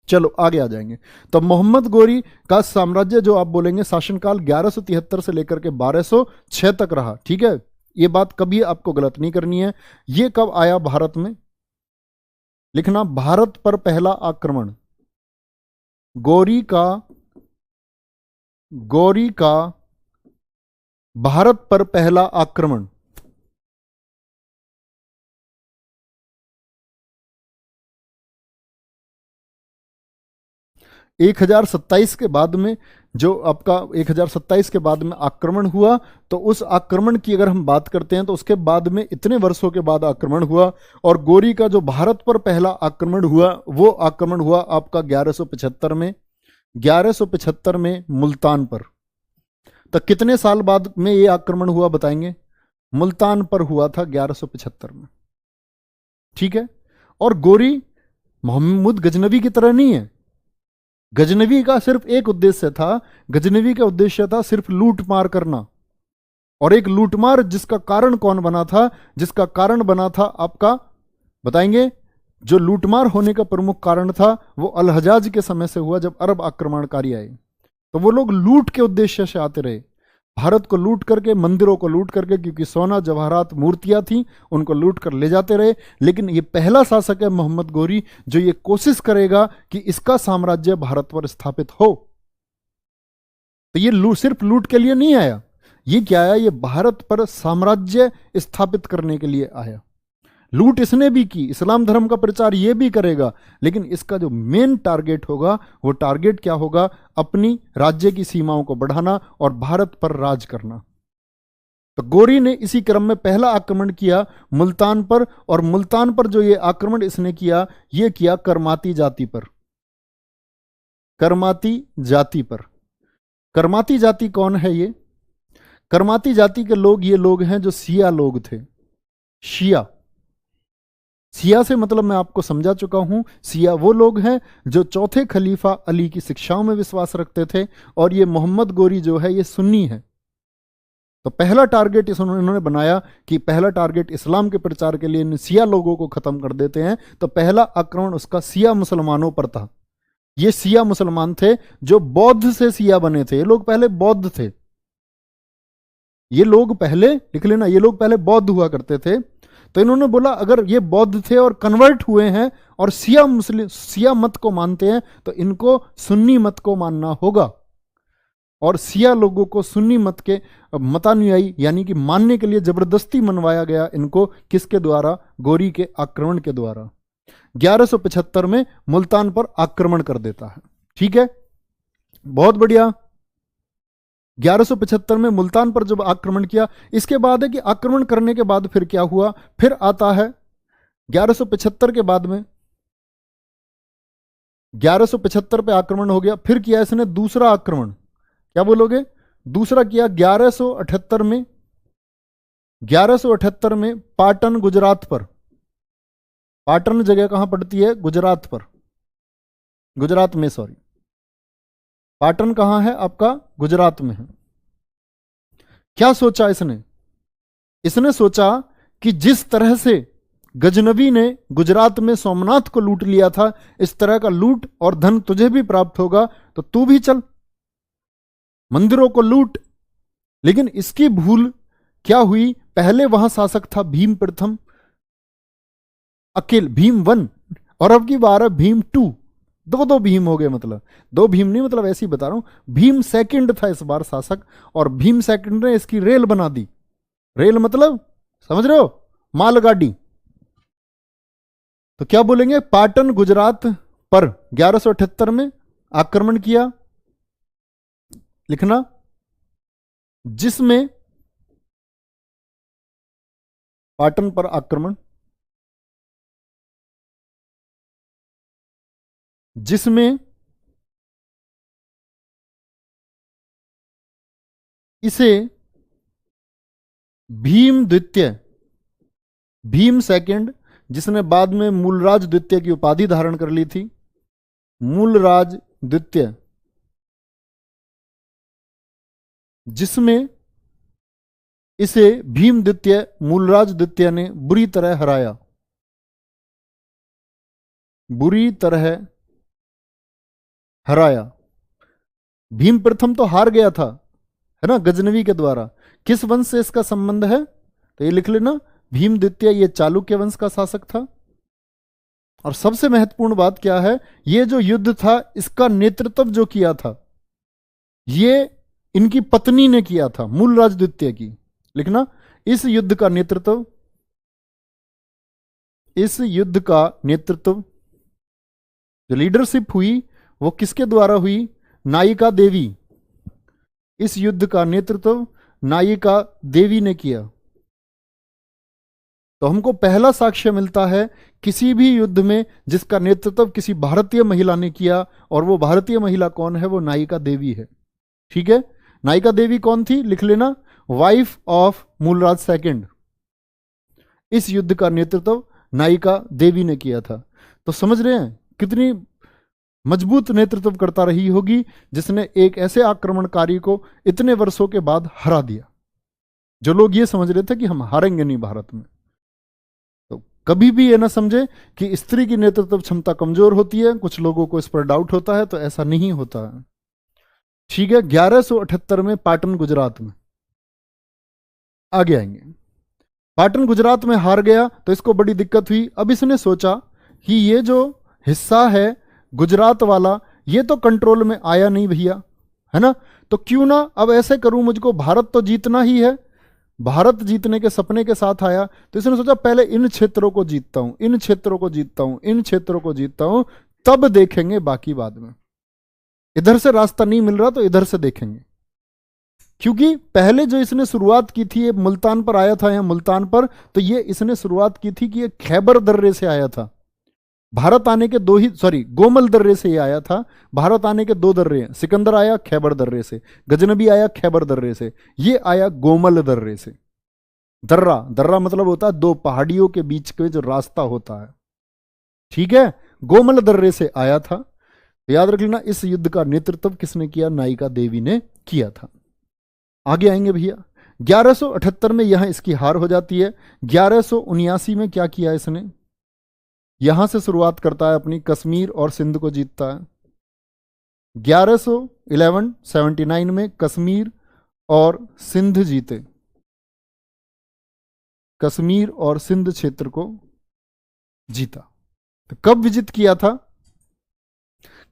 चलो आगे आ जाएंगे। तो मोहम्मद गोरी का साम्राज्य जो आप बोलेंगे शासनकाल 1173 से लेकर के 1206 तक रहा। ठीक है, ये बात कभी आपको गलत नहीं करनी है। ये कब आया भारत में? लिखना, भारत पर पहला आक्रमण। गौरी का भारत पर पहला आक्रमण 1027 के बाद में, जो आपका 1027 के बाद में आक्रमण हुआ, तो उस आक्रमण की अगर हम बात करते हैं तो उसके बाद में इतने वर्षों के बाद आक्रमण हुआ। और गोरी का जो भारत पर पहला आक्रमण हुआ वो आक्रमण हुआ आपका 1175 में। 1175 में मुल्तान पर। तो कितने साल बाद में ये आक्रमण हुआ बताएंगे? मुल्तान पर हुआ था 1175 में। ठीक है, और गोरी मोहम्मद गजनवी की तरह नहीं है। गजनवी का सिर्फ एक उद्देश्य था, गजनवी का उद्देश्य था सिर्फ लूट मार करना। और एक लूटमार जिसका कारण कौन बना था? जिसका कारण बना था आपका, बताएंगे, जो लूटमार होने का प्रमुख कारण था वो अल हजाज के समय से हुआ, जब अरब आक्रमणकारी आए। तो वो लोग लूट के उद्देश्य से आते रहे, भारत को लूट करके, मंदिरों को लूट करके, क्योंकि सोना जवाहरात मूर्तियां थी, उनको लूट कर ले जाते रहे। लेकिन ये पहला शासक है मोहम्मद गोरी जो ये कोशिश करेगा कि इसका साम्राज्य भारत पर स्थापित हो। तो ये सिर्फ लूट के लिए नहीं आया, ये क्या आया? ये भारत पर साम्राज्य स्थापित करने के लिए आया। लूट इसने भी की, इस्लाम धर्म का प्रचार ये भी करेगा, लेकिन इसका जो मेन टारगेट होगा वो टारगेट क्या होगा? अपनी राज्य की सीमाओं को बढ़ाना और भारत पर राज करना। तो गोरी ने इसी क्रम में पहला आक्रमण किया मुल्तान पर, और मुल्तान पर जो ये आक्रमण इसने किया, ये किया करमाती जाति पर। करमाती जाति पर। करमाती जाति कौन है? ये करमाती जाति के लोग ये लोग हैं जो शिया लोग थे। शिया, शिया से मतलब मैं आपको समझा चुका हूं। शिया वो लोग हैं जो चौथे खलीफा अली की शिक्षाओं में विश्वास रखते थे, और ये मोहम्मद गोरी जो है ये सुन्नी है। तो पहला टारगेट इन्होंने बनाया कि पहला टारगेट इस्लाम के प्रचार के लिए शिया लोगों को खत्म कर देते हैं। तो पहला आक्रमण उसका शिया मुसलमानों पर था। ये शिया मुसलमान थे जो बौद्ध से शिया बने थे। ये लोग पहले बौद्ध थे, ये लोग पहले, लिख लेना, ये लोग पहले बौद्ध हुआ करते थे। तो इन्होंने बोला अगर ये बौद्ध थे और कन्वर्ट हुए हैं और शिया मत को मानते हैं, तो इनको सुन्नी मत को मानना होगा। और शिया लोगों को सुन्नी मत के मतानुयायी यानी कि मानने के लिए जबरदस्ती मनवाया गया इनको। किसके द्वारा? गोरी के आक्रमण के द्वारा। 1175 में मुल्तान पर आक्रमण कर देता है। ठीक है, बहुत बढ़िया। 1175 में मुल्तान पर जब आक्रमण किया, इसके बाद है कि आक्रमण करने के बाद फिर क्या हुआ? फिर आता है 1175 के बाद में, 1175 पे आक्रमण हो गया, फिर किया इसने दूसरा आक्रमण। क्या बोलोगे? दूसरा किया 1178 में। 1178 में पाटन गुजरात पर। पाटन जगह कहां पड़ती है? गुजरात पर, गुजरात में, सॉरी, पाटन कहां है आपका? गुजरात में है। क्या सोचा इसने? इसने सोचा कि जिस तरह से गजनवी ने गुजरात में सोमनाथ को लूट लिया था, इस तरह का लूट और धन तुझे भी प्राप्त होगा, तो तू भी चल, मंदिरों को लूट। लेकिन इसकी भूल क्या हुई, पहले वहां शासक था भीम प्रथम अकेले, भीम वन, और अब की बार है भीम टू। दो दो भीम हो गए, मतलब दो भीम नहीं, मतलब ऐसे ही बता रहा हूं। भीम सेकंड था इस बार शासक, और भीम सेकंड ने इसकी रेल बना दी। रेल मतलब समझ रहे हो, मालगाड़ी। तो क्या बोलेंगे, पाटन गुजरात पर 1178 में आक्रमण किया, लिखना, जिसमें पाटन पर आक्रमण, जिसमें इसे भीम द्वितीय, भीम सेकंड, जिसने बाद में मूलराज द्वितीय की उपाधि धारण कर ली थी, मूलराज द्वितीय, जिसमें इसे भीम द्वितीय, मूलराज द्वितीय ने बुरी तरह हराया, बुरी तरह हराया। भीम प्रथम तो हार गया था, है ना, गजनवी के द्वारा। किस वंश से इसका संबंध है, तो ये लिख लेना, भीम द्वितीय ये चालुक्य वंश का शासक था। और सबसे महत्वपूर्ण बात क्या है, ये जो युद्ध था इसका नेतृत्व जो किया था, ये इनकी पत्नी ने किया था, मूलराज द्वितीय की। लिखना, इस युद्ध का नेतृत्व, इस युद्ध का नेतृत्व, जो लीडरशिप हुई वो किसके द्वारा हुई, नायिका देवी। इस युद्ध का नेतृत्व नायिका देवी ने किया। तो हमको पहला साक्ष्य मिलता है किसी भी युद्ध में जिसका नेतृत्व किसी भारतीय महिला ने किया, और वो भारतीय महिला कौन है, वो नायिका देवी है। ठीक है, नायिका देवी कौन थी, लिख लेना, वाइफ ऑफ मूलराज सेकंड। इस युद्ध का नेतृत्व नायिका देवी ने किया था। तो समझ रहे हैं कितनी मजबूत नेतृत्व करता रही होगी, जिसने एक ऐसे आक्रमणकारी को इतने वर्षों के बाद हरा दिया, जो लोग ये समझ रहे थे कि हम हारेंगे नहीं भारत में। तो कभी भी ये ना समझे कि स्त्री की नेतृत्व क्षमता कमजोर होती है, कुछ लोगों को इस पर डाउट होता है, तो ऐसा नहीं होता है। ठीक है, 1178 में पाटन गुजरात में, आगे आएंगे। पाटन गुजरात में हार गया तो इसको बड़ी दिक्कत हुई। अब इसने सोचा कि ये जो हिस्सा है गुजरात वाला, ये तो कंट्रोल में आया नहीं भैया, है ना, तो क्यों ना अब ऐसे करूं, मुझको भारत तो जीतना ही है, भारत जीतने के सपने के साथ आया। तो इसने सोचा पहले इन क्षेत्रों को जीतता हूं, इन क्षेत्रों को जीतता हूं, इन क्षेत्रों को जीतता हूं, तब देखेंगे बाकी बाद में। इधर से रास्ता नहीं मिल रहा तो इधर से देखेंगे। क्योंकि पहले जो इसने शुरुआत की थी, ये मुल्तान पर आया था, यहाँ मुल्तान पर, तो ये इसने शुरुआत की थी कि ये खैबर दर्रे से आया था। भारत आने के दो ही, सॉरी, गोमल दर्रे से ये आया था। भारत आने के दो दर्रे हैं, सिकंदर आया खैबर दर्रे से, गजनबी आया खैबर दर्रे से, ये आया गोमल दर्रे से। दर्रा, दर्रा मतलब होता है दो पहाड़ियों के बीच के जो रास्ता होता है। ठीक है, गोमल दर्रे से आया था। याद रख लेना, इस युद्ध का नेतृत्व किसने किया, नायिका देवी ने किया था। आगे आएंगे भैया, 1178 में यहां इसकी हार हो जाती है। 1179 में क्या किया इसने, यहां से शुरुआत करता है अपनी, कश्मीर और सिंध को जीतता है। 1179 में कश्मीर और सिंध जीते, कश्मीर और सिंध क्षेत्र को जीता। तो कब विजित किया था,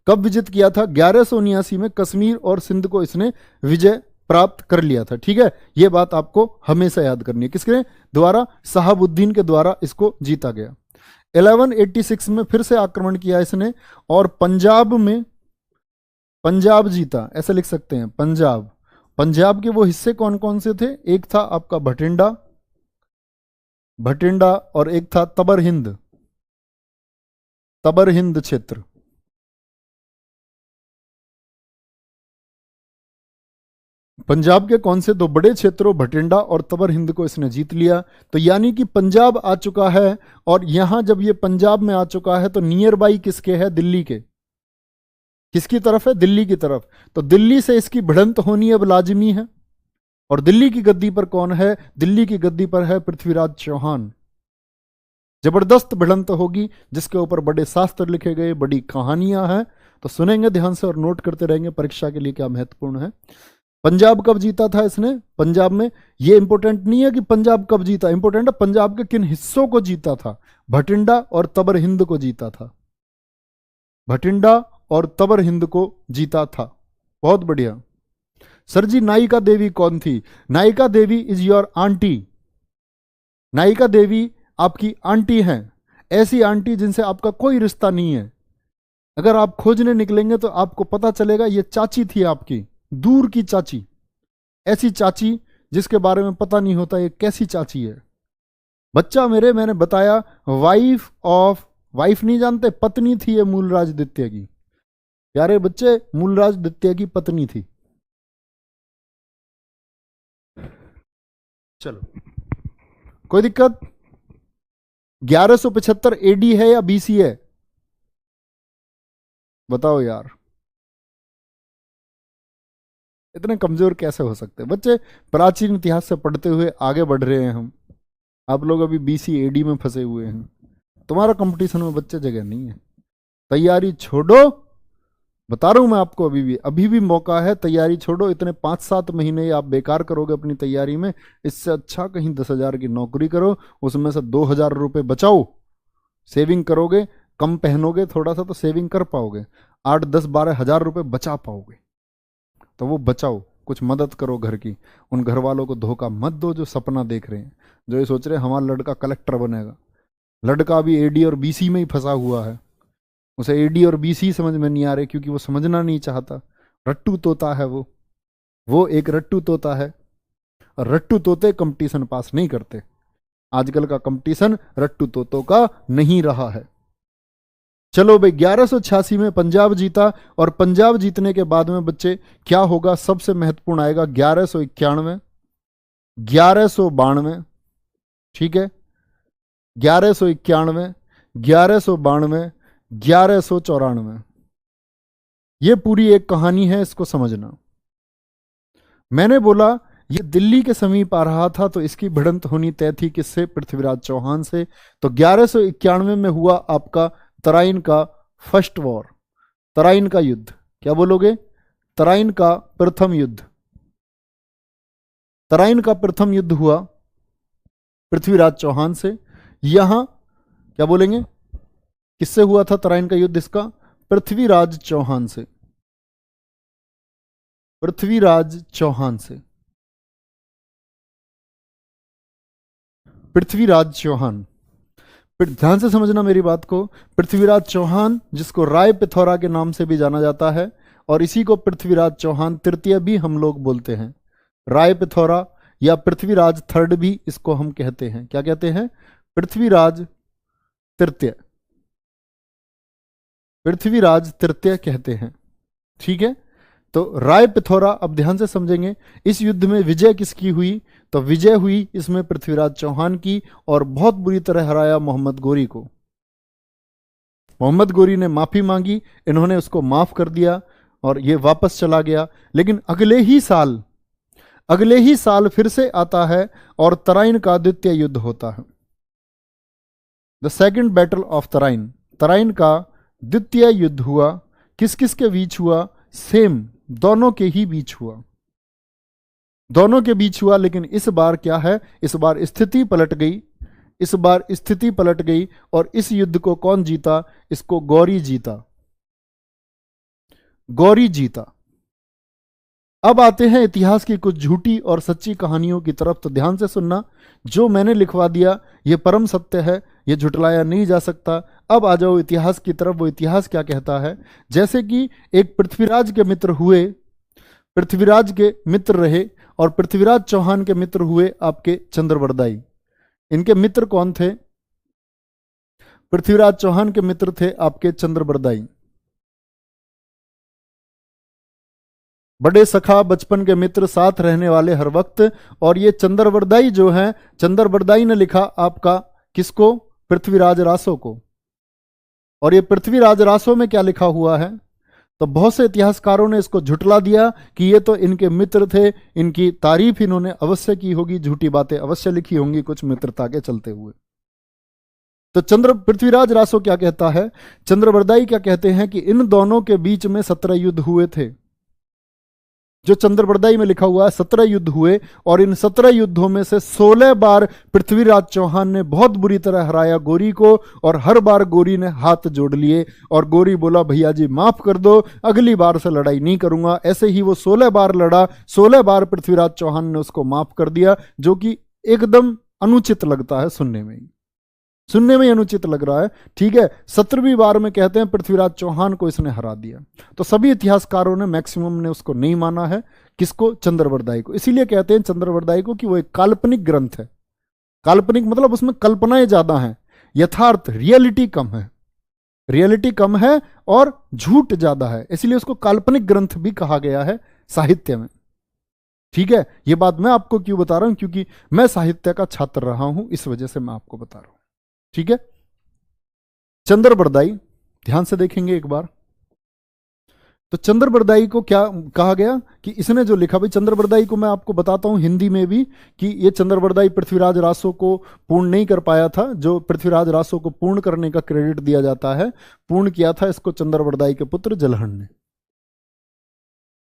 कब विजित किया था, 1179 में कश्मीर और सिंध को इसने विजय प्राप्त कर लिया था। ठीक है, यह बात आपको हमेशा याद करनी है, किसके द्वारा, शहाबुद्दीन के द्वारा इसको जीता गया। 1186 में फिर से आक्रमण किया इसने, और पंजाब में, पंजाब जीता, ऐसे लिख सकते हैं पंजाब। पंजाब के वो हिस्से कौन कौन से थे, एक था आपका भटिंडा, भटिंडा, और एक था तबर हिंद, तबर हिंद क्षेत्र। पंजाब के कौन से दो बड़े क्षेत्रों, भटिंडा और तबर हिंद को इसने जीत लिया। तो यानी कि पंजाब आ चुका है, और यहां जब ये पंजाब में आ चुका है तो नियर बाई किसके है, दिल्ली के, किसकी तरफ है, दिल्ली की तरफ। तो दिल्ली से इसकी भिड़ंत होनी अब लाजमी है। और दिल्ली की गद्दी पर कौन है, दिल्ली की गद्दी पर है पृथ्वीराज चौहान। जबरदस्त भिड़ंत होगी, जिसके ऊपर बड़े शास्त्र लिखे गए, बड़ी कहानियां हैं। तो सुनेंगे ध्यान से और नोट करते रहेंगे, परीक्षा के लिए क्या महत्वपूर्ण है। पंजाब कब जीता था इसने? पंजाब में, ये इंपॉर्टेंट नहीं है कि पंजाब कब जीता, इंपॉर्टेंट है पंजाब के किन हिस्सों को जीता था। भटिंडा और तबर हिंद को जीता था, भटिंडा और तबर हिंद को जीता था। बहुत बढ़िया। सर जी नायिका देवी कौन थी? नायिका देवी इज योर आंटी। नायिका देवी आपकी आंटी हैं, ऐसी आंटी जिनसे आपका कोई रिश्ता नहीं है। अगर आप खोजने निकलेंगे तो आपको पता चलेगा ये चाची थी आपकी, दूर की चाची, ऐसी चाची जिसके बारे में पता नहीं होता ये कैसी चाची है। बच्चा मेरे, मैंने बताया वाइफ ऑफ, वाइफ नहीं जानते, पत्नी थी ये मूलराज द्वितीय की। प्यारे बच्चे, मूलराज द्वितीय की पत्नी थी। चलो, कोई दिक्कत? 1175 एडी है या बीसी है? बताओ यार, इतने कमजोर कैसे हो सकते हैं बच्चे? प्राचीन इतिहास से पढ़ते हुए आगे बढ़ रहे हैं हम, आप लोग अभी बीसी एडी में फंसे हुए हैं। तुम्हारा कंपटीशन में बच्चे जगह नहीं है। तैयारी छोड़ो, बता रहा हूं मैं आपको, अभी भी मौका है। तैयारी छोड़ो, इतने 5-7 महीने आप बेकार करोगे अपनी तैयारी में। इससे अच्छा कहीं 10,000 की नौकरी करो, उसमें से 2,000 रुपये बचाओ, सेविंग करोगे, कम पहनोगे थोड़ा सा तो सेविंग कर पाओगे, 8-10-12 हज़ार रुपये बचा पाओगे। तो वो बचाओ, कुछ मदद करो घर की। उन घर वालों को धोखा मत दो जो सपना देख रहे हैं, जो ये सोच रहे हैं हमारा लड़का कलेक्टर बनेगा। लड़का अभी एडी और बीसी में ही फंसा हुआ है, उसे एडी और बीसी समझ में नहीं आ रहे क्योंकि वो समझना नहीं चाहता। रट्टू तोता है वो एक रट्टू तोता है, और रट्टू तोते कंपटीशन पास नहीं करते। आजकल का कंपटीशन रट्टू तोतों का नहीं रहा है। चलो भाई, 1186 में पंजाब जीता, और पंजाब जीतने के बाद में बच्चे क्या होगा? सबसे महत्वपूर्ण आएगा 1191, 1192, ठीक है, 1191, 1192, 1194। ये पूरी एक कहानी है, इसको समझना। मैंने बोला ये दिल्ली के समीप आ रहा था तो इसकी भिड़ंत होनी तय थी किससे? पृथ्वीराज चौहान से। तो 1191 में हुआ आपका तराइन का फर्स्ट वॉर, तराइन का युद्ध। क्या बोलोगे? तराइन का प्रथम युद्ध। तराइन का प्रथम युद्ध हुआ पृथ्वीराज चौहान से। यहां क्या बोलेंगे, किससे हुआ था तराइन का युद्ध इसका? पृथ्वीराज चौहान से, पृथ्वीराज चौहान से, पृथ्वीराज चौहान। ध्यान से समझना मेरी बात को। पृथ्वीराज चौहान, जिसको राय पिथौरा के नाम से भी जाना जाता है, और इसी को पृथ्वीराज चौहान तृतीय भी हम लोग बोलते हैं। राय पिथौरा या पृथ्वीराज थर्ड भी इसको हम कहते हैं। क्या कहते हैं? पृथ्वीराज तृतीय, पृथ्वीराज तृतीय कहते हैं, ठीक है। तो राय पिथौरा, अब ध्यान से समझेंगे, इस युद्ध में विजय किसकी हुई? तो विजय हुई इसमें पृथ्वीराज चौहान की, और बहुत बुरी तरह हराया मोहम्मद गोरी को। मोहम्मद गोरी ने माफी मांगी, इन्होंने उसको माफ कर दिया और ये वापस चला गया। लेकिन अगले ही साल फिर से आता है और तराइन का द्वितीय युद्ध होता है, the second battle of Tarain. Tarain का द्वितीय युद्ध हुआ, किस किस के बीच हुआ? सेम, दोनों के ही बीच हुआ, दोनों के बीच हुआ। लेकिन इस बार क्या है? इस बार स्थिति पलट गई, इस बार स्थिति पलट गई। और इस युद्ध को कौन जीता? इसको गौरी जीता, गौरी जीता। अब आते हैं इतिहास की कुछ झूठी और सच्ची कहानियों की तरफ। तो ध्यान से सुनना, जो मैंने लिखवा दिया ये परम सत्य है, ये झुटलाया नहीं जा सकता। अब आ जाओ इतिहास की तरफ, वो इतिहास क्या कहता है। जैसे कि एक पृथ्वीराज के मित्र हुए, पृथ्वीराज के मित्र रहे, और पृथ्वीराज चौहान के मित्र हुए आपके चंद्रबरदाई। इनके मित्र कौन थे? पृथ्वीराज चौहान के मित्र थे आपके चंद्रबरदाई, बड़े सखा, बचपन के मित्र, साथ रहने वाले हर वक्त। और ये चंद्रबरदाई जो है, चंद्रबरदाई ने लिखा आपका किसको? पृथ्वीराज रासो को। और ये पृथ्वीराज रासो में क्या लिखा हुआ है? तो बहुत से इतिहासकारों ने इसको झुटला दिया कि ये तो इनके मित्र थे, इनकी तारीफ इन्होंने अवश्य की होगी, झूठी बातें अवश्य लिखी होंगी कुछ मित्रता के चलते हुए। तो पृथ्वीराज रासो क्या कहता है, चंद्रबरदाई क्या कहते हैं कि इन दोनों के बीच में 17 युद्ध हुए थे। जो चंद्रबरदाई में लिखा हुआ है 17 युद्ध हुए और इन 17 युद्धों में से 16 बार पृथ्वीराज चौहान ने बहुत बुरी तरह हराया गोरी को, और हर बार गोरी ने हाथ जोड़ लिए और गोरी बोला भैया जी माफ कर दो, अगली बार से लड़ाई नहीं करूंगा। ऐसे ही वो 16 बार लड़ा, 16 बार पृथ्वीराज चौहान ने उसको माफ कर दिया, जो कि एकदम अनुचित लगता है, सुनने में ही अनुचित लग रहा है। ठीक है, 17वीं बार में कहते हैं पृथ्वीराज चौहान को इसने हरा दिया। तो सभी इतिहासकारों ने, मैक्सिमम ने उसको नहीं माना है। किसको? चंद्रबरदाई को। इसीलिए कहते हैं चंद्रबरदाई को कि वो एक काल्पनिक ग्रंथ है। काल्पनिक मतलब उसमें कल्पनाएं ज्यादा हैं, यथार्थ रियलिटी कम है, रियलिटी कम है और झूठ ज्यादा है, इसलिए उसको काल्पनिक ग्रंथ भी कहा गया है साहित्य में। ठीक है, ये बात मैं आपको क्यों बता रहा हूं? क्योंकि मैं साहित्य का छात्र रहा हूं, इस वजह से मैं आपको बता रहा हूं। ठीक है, चंद्रबरदाई ध्यान से देखेंगे एक बार। तो चंद्रबरदाई को क्या कहा गया कि इसने जो लिखा, भाई चंद्रबरदाई को मैं आपको बताता हूं हिंदी में भी कि ये चंद्रबरदाई पृथ्वीराज रासो को पूर्ण नहीं कर पाया था। जो पृथ्वीराज रासो को पूर्ण करने का क्रेडिट दिया जाता है, पूर्ण किया था इसको चंद्रबरदाई के पुत्र जलहन ने।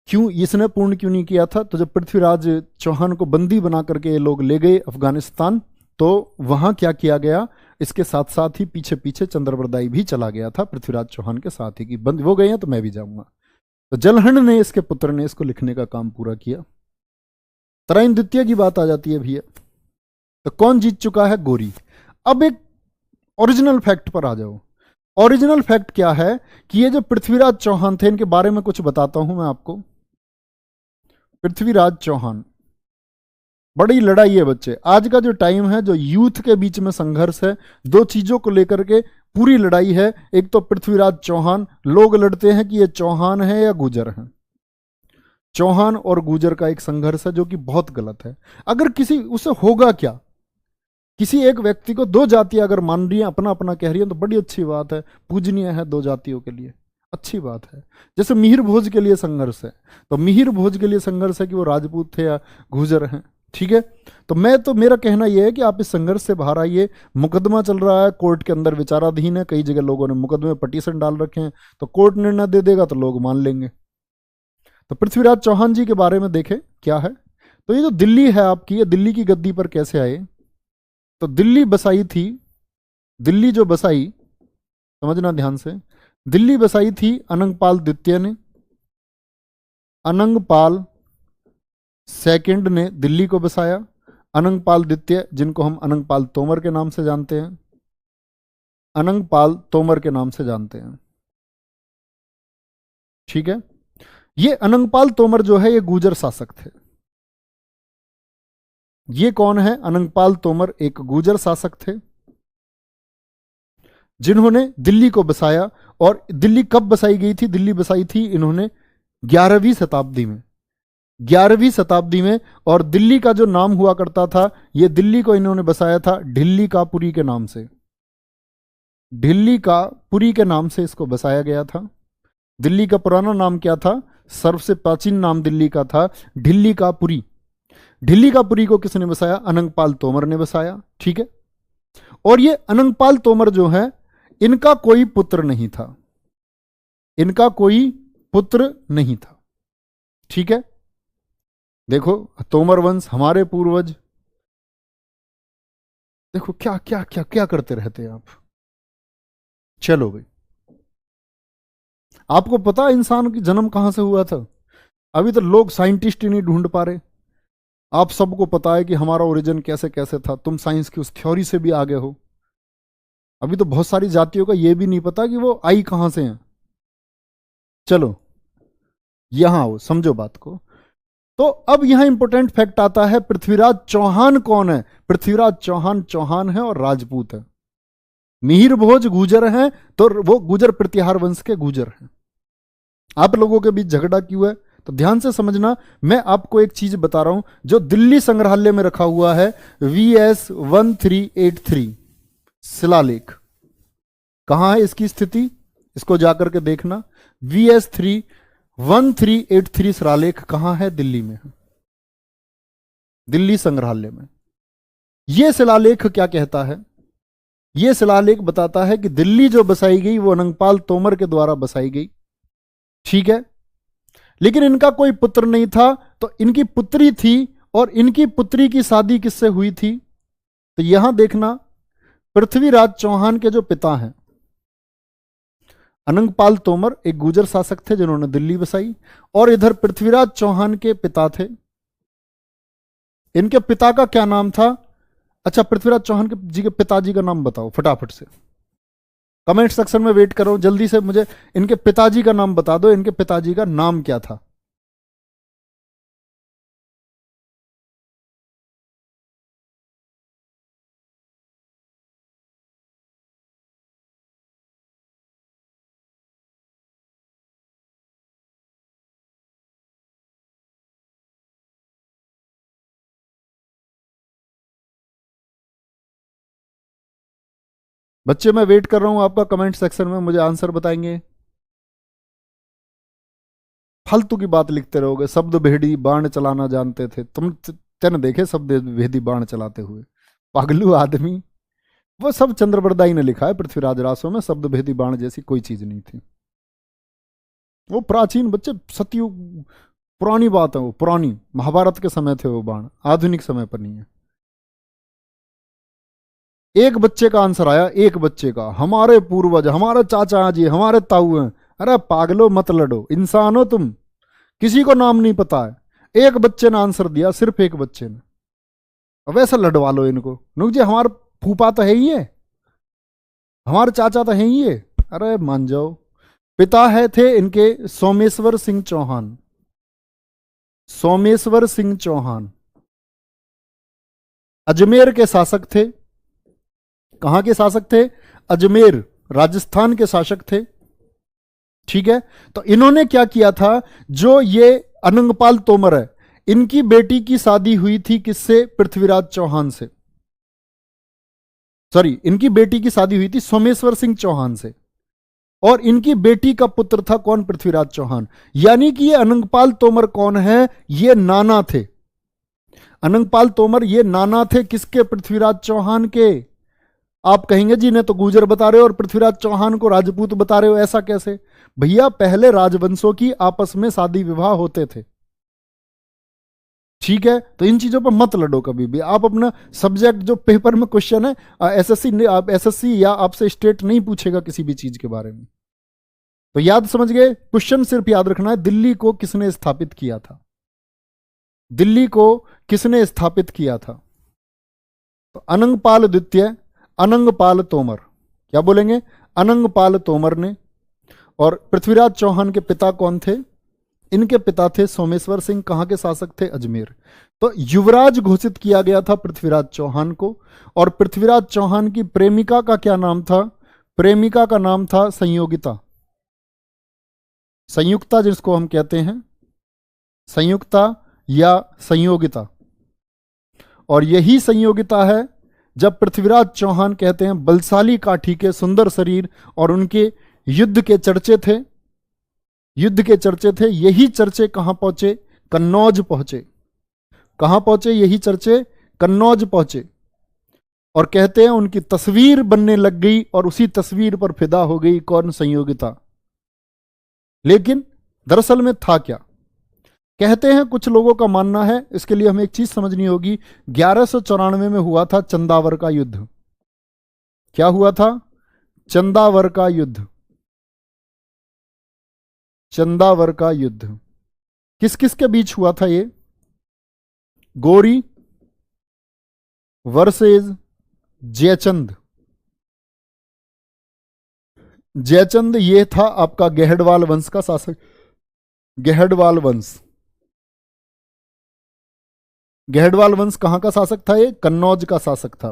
क्यों इसने पूर्ण क्यों नहीं किया था? तो जब पृथ्वीराज चौहान को बंदी बना करके ये लोग ले गए अफगानिस्तान, तो वहां क्या किया गया, इसके साथ साथ ही पीछे पीछे चंद्रबरदाई भी चला गया था पृथ्वीराज चौहान के साथ ही, कि बंद हो गए हैं तो मैं भी जाऊंगा। तो जलहन ने, इसके पुत्र ने, इसको लिखने का काम पूरा किया। तराइन द्वितीय की बात आ जाती है भैया। तो कौन जीत चुका है? गोरी। अब एक ओरिजिनल फैक्ट पर आ जाओ। ओरिजिनल फैक्ट क्या है कि ये जो पृथ्वीराज चौहान थे, इनके बारे में कुछ बताता हूं मैं आपको। पृथ्वीराज चौहान, बड़ी लड़ाई है बच्चे। आज का जो टाइम है, जो यूथ के बीच में संघर्ष है, दो चीजों को लेकर के पूरी लड़ाई है। एक तो पृथ्वीराज चौहान, लोग लड़ते हैं कि ये चौहान है या गुजर है। चौहान और गुजर का एक संघर्ष है जो कि बहुत गलत है। अगर किसी, उससे होगा क्या? किसी एक व्यक्ति को दो जातियां अगर मान रही है, अपना अपना कह रही है, तो बड़ी अच्छी बात है, पूजनीय है दो जातियों के लिए, अच्छी बात है। जैसे मिहिर भोज के लिए संघर्ष है, तो मिहिर भोज के लिए संघर्ष है कि वो राजपूत थे या गुजर हैं। ठीक है, तो मेरा कहना यह है कि आप इस संघर्ष से बाहर आइए। मुकदमा चल रहा है, कोर्ट के अंदर विचाराधीन है, कई जगह लोगों ने मुकदमे पटिशन डाल रखे हैं, तो कोर्ट निर्णय दे देगा तो लोग मान लेंगे। तो पृथ्वीराज चौहान जी के बारे में देखें क्या है। तो ये जो दिल्ली है आपकी, ये दिल्ली की गद्दी पर कैसे आए? तो दिल्ली बसाई थी, दिल्ली जो बसाई, समझना ध्यान से, दिल्ली बसाई थी अनंगपाल द्वितीय ने। अनंगपाल सेकंड ने दिल्ली को बसाया। अनंगपाल द्वितीय, जिनको हम अनंगपाल तोमर के नाम से जानते हैं, अनंगपाल तोमर के नाम से जानते हैं। ठीक है, ये अनंगपाल तोमर जो है ये गुर्जर शासक थे। ये कौन है? अनंगपाल तोमर एक गुर्जर शासक थे जिन्होंने दिल्ली को बसाया। और दिल्ली कब बसाई गई थी? दिल्ली बसाई थी इन्होंने 11वीं शताब्दी में, 11वीं शताब्दी में। और दिल्ली का जो नाम हुआ करता था, ये दिल्ली को इन्होंने बसाया था ढिल्ली का पुरी के नाम से, ढिल्ली का पुरी के नाम से इसको बसाया गया था। दिल्ली का पुराना नाम क्या था? सबसे प्राचीन नाम दिल्ली का था ढिल्ली का पुरी। ढिल्ली का पुरी को किसने बसाया? अनंगपाल तोमर ने बसाया। ठीक है, और ये अनंगपाल तोमर जो है, इनका कोई पुत्र नहीं था, इनका कोई पुत्र नहीं था। ठीक है, देखो तोमर वंश, हमारे पूर्वज, देखो क्या क्या क्या क्या करते रहते हैं आप। चलो भाई, आपको पता इंसान की जन्म कहां से हुआ था? अभी तो लोग साइंटिस्ट ही नहीं ढूंढ पा रहे। आप सबको पता है कि हमारा ओरिजिन कैसे कैसे था, तुम साइंस की उस थ्योरी से भी आगे हो। अभी तो बहुत सारी जातियों का यह भी नहीं पता कि वो आई कहां से हैं। चलो यहां आओ, समझो बात को। तो अब यहां इंपॉर्टेंट फैक्ट आता है, पृथ्वीराज चौहान कौन है? पृथ्वीराज चौहान चौहान है और राजपूत है। मिहिर भोज गुजर हैं, तो वो गुजर प्रतिहार वंश के गुजर हैं। आप लोगों के बीच झगड़ा क्यों है? तो ध्यान से समझना, मैं आपको एक चीज बता रहा हूं जो दिल्ली संग्रहालय में रखा हुआ है, VS 1383 शिलालेख। कहां है इसकी स्थिति? इसको जाकर के देखना। VS 1383 शिलालेख कहां है? दिल्ली में, दिल्ली संग्रहालय में। यह शिलालेख क्या कहता है? यह शिलालेख बताता है कि दिल्ली जो बसाई गई वो अनंगपाल तोमर के द्वारा बसाई गई। ठीक है, लेकिन इनका कोई पुत्र नहीं था, तो इनकी पुत्री थी, और इनकी पुत्री की शादी किससे हुई थी? तो यहां देखना, पृथ्वीराज चौहान के जो पिता हैं, अनंगपाल तोमर एक गुर्जर शासक थे जिन्होंने दिल्ली बसाई, और इधर पृथ्वीराज चौहान के पिता थे। इनके पिता का क्या नाम था? अच्छा, पृथ्वीराज चौहान के जी के पिताजी का नाम बताओ फटाफट से, कमेंट सेक्शन में वेट करो, जल्दी से मुझे इनके पिताजी का नाम बता दो। इनके पिताजी का नाम क्या था? बच्चे मैं वेट कर रहा हूं आपका, कमेंट सेक्शन में मुझे आंसर बताएंगे। फालतू की बात लिखते रहोगे। शब्द भेदी बाण चलाना जानते थे तुम, तेन देखे शब्द भेदी बाण चलाते हुए, पागलू आदमी। वो सब चंद्रबरदाई ने लिखा है पृथ्वीराज रासो में, शब्द भेदी बाण जैसी कोई चीज नहीं थी। वो प्राचीन बच्चे, सतयुग पुरानी बात है, वो पुरानी महाभारत के समय थे वो बाण, आधुनिक समय पर नहीं है। एक बच्चे का आंसर आया, एक बच्चे का, हमारे पूर्वज, हमारे चाचा जी, हमारे ताऊ हैं। अरे पागलो मत लड़ो, इंसान हो तुम, किसी को नाम नहीं पता है। एक बच्चे ने आंसर दिया, सिर्फ एक बच्चे ने। अब वैसे लड़वा लो इनको, नुक जी हमारे फूफा तो है ही है, हमारे चाचा तो है ही है। अरे मान जाओ। पिता है थे इनके सोमेश्वर सिंह चौहान, सोमेश्वर सिंह चौहान अजमेर के शासक थे। कहां के शासक थे? अजमेर, राजस्थान के शासक थे। ठीक है, तो इन्होंने क्या किया था, जो ये अनंगपाल तोमर है, इनकी बेटी की शादी हुई थी किससे? पृथ्वीराज चौहान से। सॉरी, इनकी बेटी की शादी हुई थी सोमेश्वर सिंह चौहान से, और इनकी बेटी का पुत्र था कौन? पृथ्वीराज चौहान। यानी कि ये अनंगपाल तोमर कौन है? ये नाना थे। अनंगपाल तोमर ये नाना थे किसके? पृथ्वीराज चौहान के। आप कहेंगे जी ने तो गुर्जर बता रहे हो और पृथ्वीराज चौहान को राजपूत बता रहे हो, ऐसा कैसे? भैया पहले राजवंशों की आपस में शादी विवाह होते थे। ठीक है, तो इन चीजों पर मत लड़ो कभी भी। आप अपना सब्जेक्ट जो पेपर में क्वेश्चन है, एसएससी या आपसे स्टेट नहीं पूछेगा किसी भी चीज के बारे में, तो याद समझ गए। क्वेश्चन सिर्फ याद रखना है, दिल्ली को किसने स्थापित किया था? दिल्ली को किसने स्थापित किया था? तो अनंगपाल द्वितीय, अनंगपाल तोमर। क्या बोलेंगे? अनंगपाल तोमर ने। और पृथ्वीराज चौहान के पिता कौन थे? इनके पिता थे सोमेश्वर सिंह। कहां के शासक थे? अजमेर। तो युवराज घोषित किया गया था पृथ्वीराज चौहान को। और पृथ्वीराज चौहान की प्रेमिका का क्या नाम था? प्रेमिका का नाम था संयोगिता, संयुक्ता जिसको हम कहते हैं, संयुक्ता या संयोगिता। और यही संयोगिता है जब पृथ्वीराज चौहान कहते हैं बलशाली काठी के, सुंदर शरीर, और उनके युद्ध के चर्चे थे, युद्ध के चर्चे थे। यही चर्चे कहां पहुंचे? कन्नौज पहुंचे। कहां पहुंचे यही चर्चे? कन्नौज पहुंचे। और कहते हैं उनकी तस्वीर बनने लग गई और उसी तस्वीर पर फिदा हो गई कौन? संयोगिता। लेकिन दरअसल में था क्या? कहते हैं, कुछ लोगों का मानना है, इसके लिए हमें एक चीज समझनी होगी, 1194 में हुआ था चंदावर का युद्ध। क्या हुआ था? चंदावर का युद्ध। चंदावर का युद्ध किस किस के बीच हुआ था ये? गोरी वर्सेस जयचंद। जयचंद ये था आपका गहडवाल वंश का शासक, गहडवाल वंश। गहडवाल वंश कहां का शासक था? ये कन्नौज का शासक था।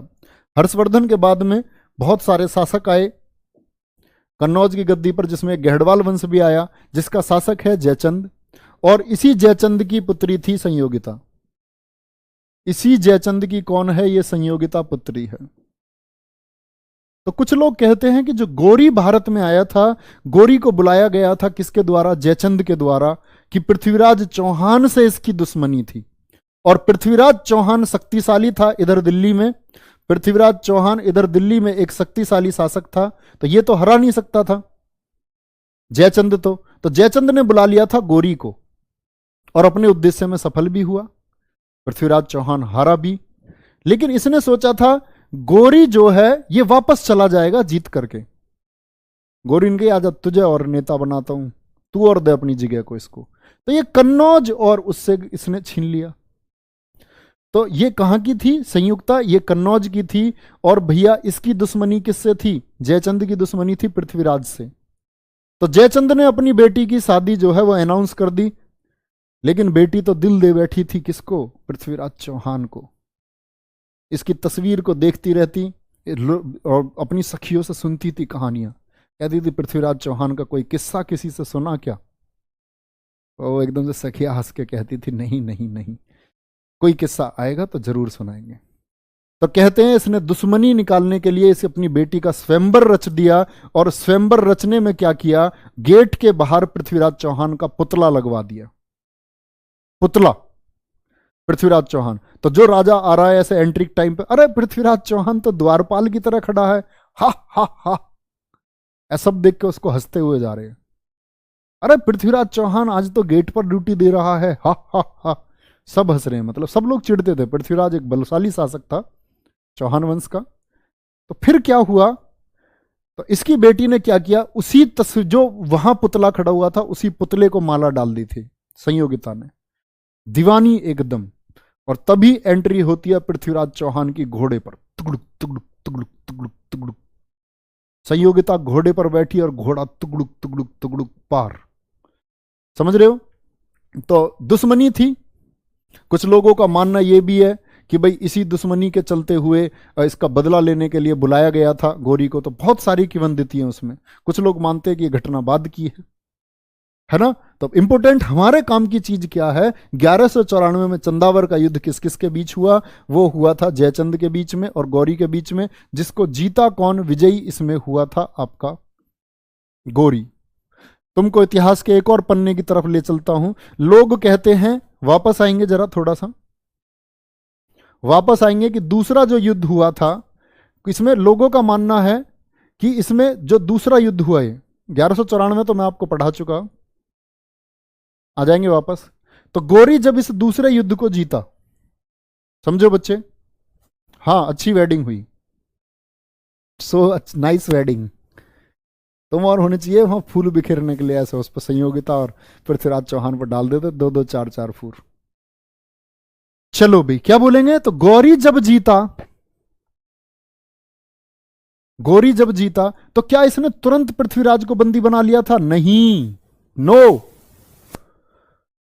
हर्षवर्धन के बाद में बहुत सारे शासक आए कन्नौज की गद्दी पर, जिसमें गहडवाल वंश भी आया, जिसका शासक है जयचंद। और इसी जयचंद की पुत्री थी संयोगिता। इसी जयचंद की कौन है? ये संयोगिता पुत्री है। तो कुछ लोग कहते हैं कि जो गोरी भारत में आया था, गोरी को बुलाया गया था किसके द्वारा? जयचंद के द्वारा, कि पृथ्वीराज चौहान से इसकी दुश्मनी थी। और पृथ्वीराज चौहान शक्तिशाली था इधर दिल्ली में, पृथ्वीराज चौहान इधर दिल्ली में एक शक्तिशाली शासक था, तो ये तो हरा नहीं सकता था जयचंद। तो जयचंद ने बुला लिया था गोरी को, और अपने उद्देश्य में सफल भी हुआ। पृथ्वीराज चौहान हारा भी, लेकिन इसने सोचा था गौरी जो है ये वापस चला जाएगा जीत करके। गौरी ने कहा आजा तुझे और नेता बनाता हूं, तू और दे अपनी जगह को इसको। तो ये कन्नौज और उससे इसने छीन लिया। तो ये कहां की थी संयुक्ता, ये कन्नौज की थी। और भैया इसकी दुश्मनी किससे थी? जयचंद की दुश्मनी थी पृथ्वीराज से। तो जयचंद ने अपनी बेटी की शादी जो है वो अनाउंस कर दी, लेकिन बेटी तो दिल दे बैठी थी किसको? पृथ्वीराज चौहान को। इसकी तस्वीर को देखती रहती और अपनी सखियों से सुनती थी कहानियां। कहती थी पृथ्वीराज चौहान का कोई किस्सा किसी से सुना क्या? वो एकदम से सखिया हंस के कहती थी नहीं नहीं नहीं, कोई किस्सा आएगा तो जरूर सुनाएंगे। तो कहते हैं इसने दुश्मनी निकालने के लिए इसे अपनी बेटी का स्वयंवर रच दिया। और स्वयंवर रचने में क्या किया? गेट के बाहर पृथ्वीराज चौहान का पुतला लगवा दिया। पुतला पृथ्वीराज चौहान। तो जो राजा आ रहा है ऐसे एंट्री टाइम पे, अरे पृथ्वीराज चौहान तो द्वारपाल की तरह खड़ा है, हा हा हा, ऐसा सब देख के उसको हंसते हुए जा रहे हैं। अरे पृथ्वीराज चौहान आज तो गेट पर ड्यूटी दे रहा है, हा हा हा। सब हंस रहे हैं, मतलब सब लोग चिढ़ते थे। पृथ्वीराज एक बलशाली शासक था चौहान वंश का। तो फिर क्या हुआ? तो इसकी बेटी ने क्या किया, उसी तस्वीर जो वहां पुतला खड़ा हुआ था उसी पुतले को माला डाल दी थी संयोगिता ने, दीवानी एकदम। और तभी एंट्री होती है पृथ्वीराज चौहान की घोड़े पर, तुगड़ुक तुगड़ुक तुगड़ुक तुगड़ुक तुगड़ुक। संयोगिता घोड़े पर बैठी और घोड़ा तुगड़ुक तुगड़ुक तुगड़ुक पार। समझ रहे हो? तो दुश्मनी थी। कुछ लोगों का मानना यह भी है कि भाई इसी दुश्मनी के चलते हुए इसका बदला लेने के लिए बुलाया गया था गौरी को। तो बहुत सारी किंवदंती हैं उसमें। कुछ लोग मानते हैं कि यह घटना बाद की है ना। तो इंपोर्टेंट हमारे काम की चीज क्या है? 1194 में चंदावर का युद्ध किस किस के बीच हुआ? वो हुआ था जयचंद के बीच में और गौरी के बीच में। जिसको जीता कौन? विजयी इसमें हुआ था आपका गौरी। तुमको इतिहास के एक और पन्ने की तरफ ले चलता हूं। लोग कहते हैं, वापस आएंगे जरा थोड़ा सा, वापस आएंगे कि दूसरा जो युद्ध हुआ था, इसमें लोगों का मानना है कि इसमें जो दूसरा युद्ध हुआ है 1194 तो मैं आपको पढ़ा चुका। आ जाएंगे वापस। तो गौरी जब इस दूसरे युद्ध को जीता, समझो बच्चे, हाँ अच्छी वेडिंग हुई, सो नाइस वेडिंग। तुम और होने चाहिए वहां फूल बिखेरने के लिए, ऐसे उस पर संयोगिता और पृथ्वीराज चौहान पर डाल देते, दो दो चार चार फूल। चलो भाई क्या बोलेंगे? तो गौरी जब जीता, गौरी जब जीता तो क्या इसने तुरंत पृथ्वीराज को बंदी बना लिया था? नहीं, नो।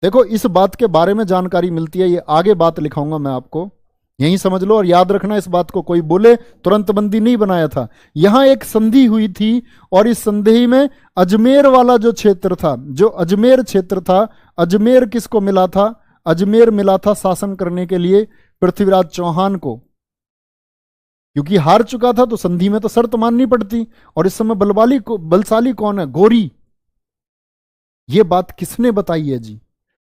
देखो इस बात के बारे में जानकारी मिलती है, ये आगे बात लिखाऊंगा मैं आपको, यही समझ लो और याद रखना इस बात को। कोई बोले तुरंत बंदी नहीं बनाया था, यहां एक संधि हुई थी और इस संधि में अजमेर वाला जो क्षेत्र था, जो अजमेर क्षेत्र था, अजमेर किसको मिला था? अजमेर मिला था शासन करने के लिए पृथ्वीराज चौहान को। क्योंकि हार चुका था तो संधि में तो शर्त माननी पड़ती। और इस समय बलशाली कौन है? गौरी। ये बात किसने बताई है जी?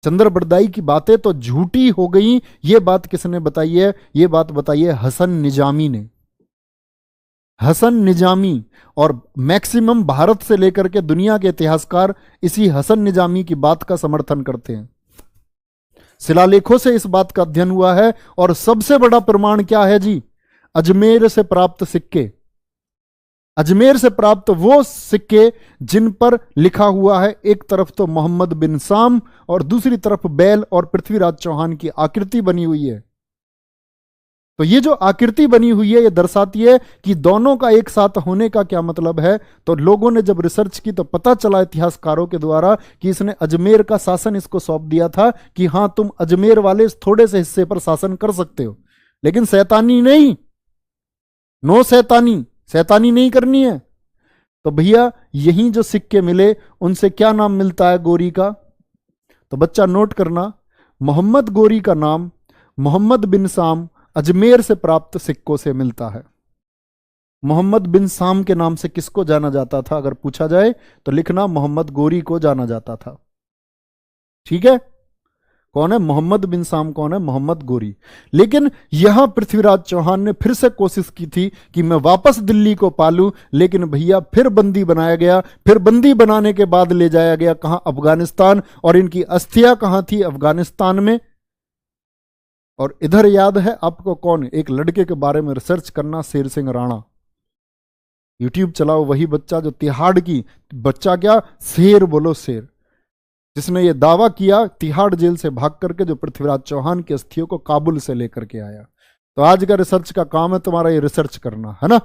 चंद्र बरदाई की बातें तो झूठी हो गई। ये बात किसने बताई है? ये बात बताई है हसन निजामी ने। हसन निजामी, और मैक्सिमम भारत से लेकर के दुनिया के इतिहासकार इसी हसन निजामी की बात का समर्थन करते हैं। शिलालेखों से इस बात का अध्ययन हुआ है। और सबसे बड़ा प्रमाण क्या है जी? अजमेर से प्राप्त सिक्के। अजमेर से प्राप्त वो सिक्के जिन पर लिखा हुआ है, एक तरफ तो मोहम्मद बिन साम और दूसरी तरफ बैल और पृथ्वीराज चौहान की आकृति बनी हुई है। तो ये जो आकृति बनी हुई है ये दर्शाती है कि दोनों का एक साथ होने का क्या मतलब है। तो लोगों ने जब रिसर्च की तो पता चला इतिहासकारों के द्वारा कि इसने अजमेर का शासन इसको सौंप दिया था कि हां तुम अजमेर वाले थोड़े से हिस्से पर शासन कर सकते हो, लेकिन शैतानी नहीं, नो शैतानी, शैतानी नहीं करनी है। तो भैया यही जो सिक्के मिले उनसे क्या नाम मिलता है गौरी का? तो बच्चा नोट करना, मोहम्मद गौरी का नाम मोहम्मद बिन साम अजमेर से प्राप्त सिक्कों से मिलता है। मोहम्मद बिन साम के नाम से किसको जाना जाता था अगर पूछा जाए तो लिखना मोहम्मद गौरी को जाना जाता था। ठीक है, कौन है? मोहम्मद बिन साम कौन है? मोहम्मद गोरी। लेकिन यहां पृथ्वीराज चौहान ने फिर से कोशिश की थी कि मैं वापस दिल्ली को पालूं, लेकिन भैया फिर बंदी बनाया गया। फिर बंदी बनाने के बाद ले जाया गया कहां? अफगानिस्तान। और इनकी अस्थियां कहां थी? अफगानिस्तान में। और इधर याद है आपको कौन? एक लड़के के बारे में रिसर्च करना, शेर सिंह राणा। यूट्यूब चलाओ, वही बच्चा जो तिहाड़ की, बच्चा क्या, शेर बोलो शेर, जिसने ये दावा किया तिहाड़ जेल से भाग करके, जो पृथ्वीराज चौहान की अस्थियों को काबुल से लेकर के आया। तो आज का रिसर्च का काम है तुम्हारा ये रिसर्च करना, है ना।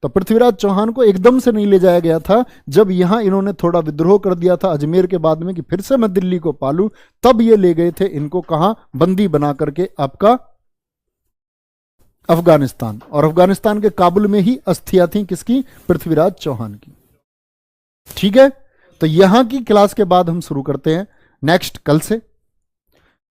तो पृथ्वीराज चौहान को एकदम से नहीं ले जाया गया था। जब यहां इन्होंने थोड़ा विद्रोह कर दिया था अजमेर के बाद में कि फिर से मैं दिल्ली को पालूं, तब ये ले गए थे इनको कहां? बंदी बना करके आपका अफगानिस्तान। और अफगानिस्तान के काबुल में ही अस्थियां थी किसकी? पृथ्वीराज चौहान की। ठीक है, तो यहां की क्लास के बाद हम शुरू करते हैं नेक्स्ट कल से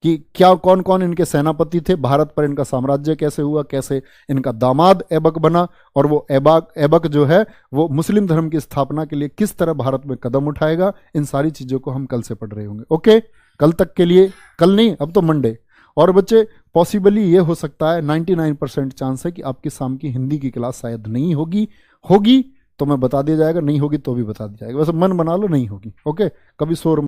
कि क्या कौन कौन इनके सेनापति थे, भारत पर इनका साम्राज्य कैसे हुआ, कैसे इनका दामाद ऐबक बना, और वो ऐबक जो है वो मुस्लिम धर्म की स्थापना के लिए किस तरह भारत में कदम उठाएगा। इन सारी चीजों को हम कल से पढ़ रहे होंगे। ओके, कल तक के लिए, कल नहीं अब तो मंडे। और बच्चे पॉसिबली ये हो सकता है 99% चांस है कि आपकी शाम की हिंदी की क्लास शायद नहीं होगी। होगी तो मैं बता दिया जाएगा, नहीं होगी तो भी बता दिया जाएगा। वैसे मन बना लो नहीं होगी। ओके, कभी शोर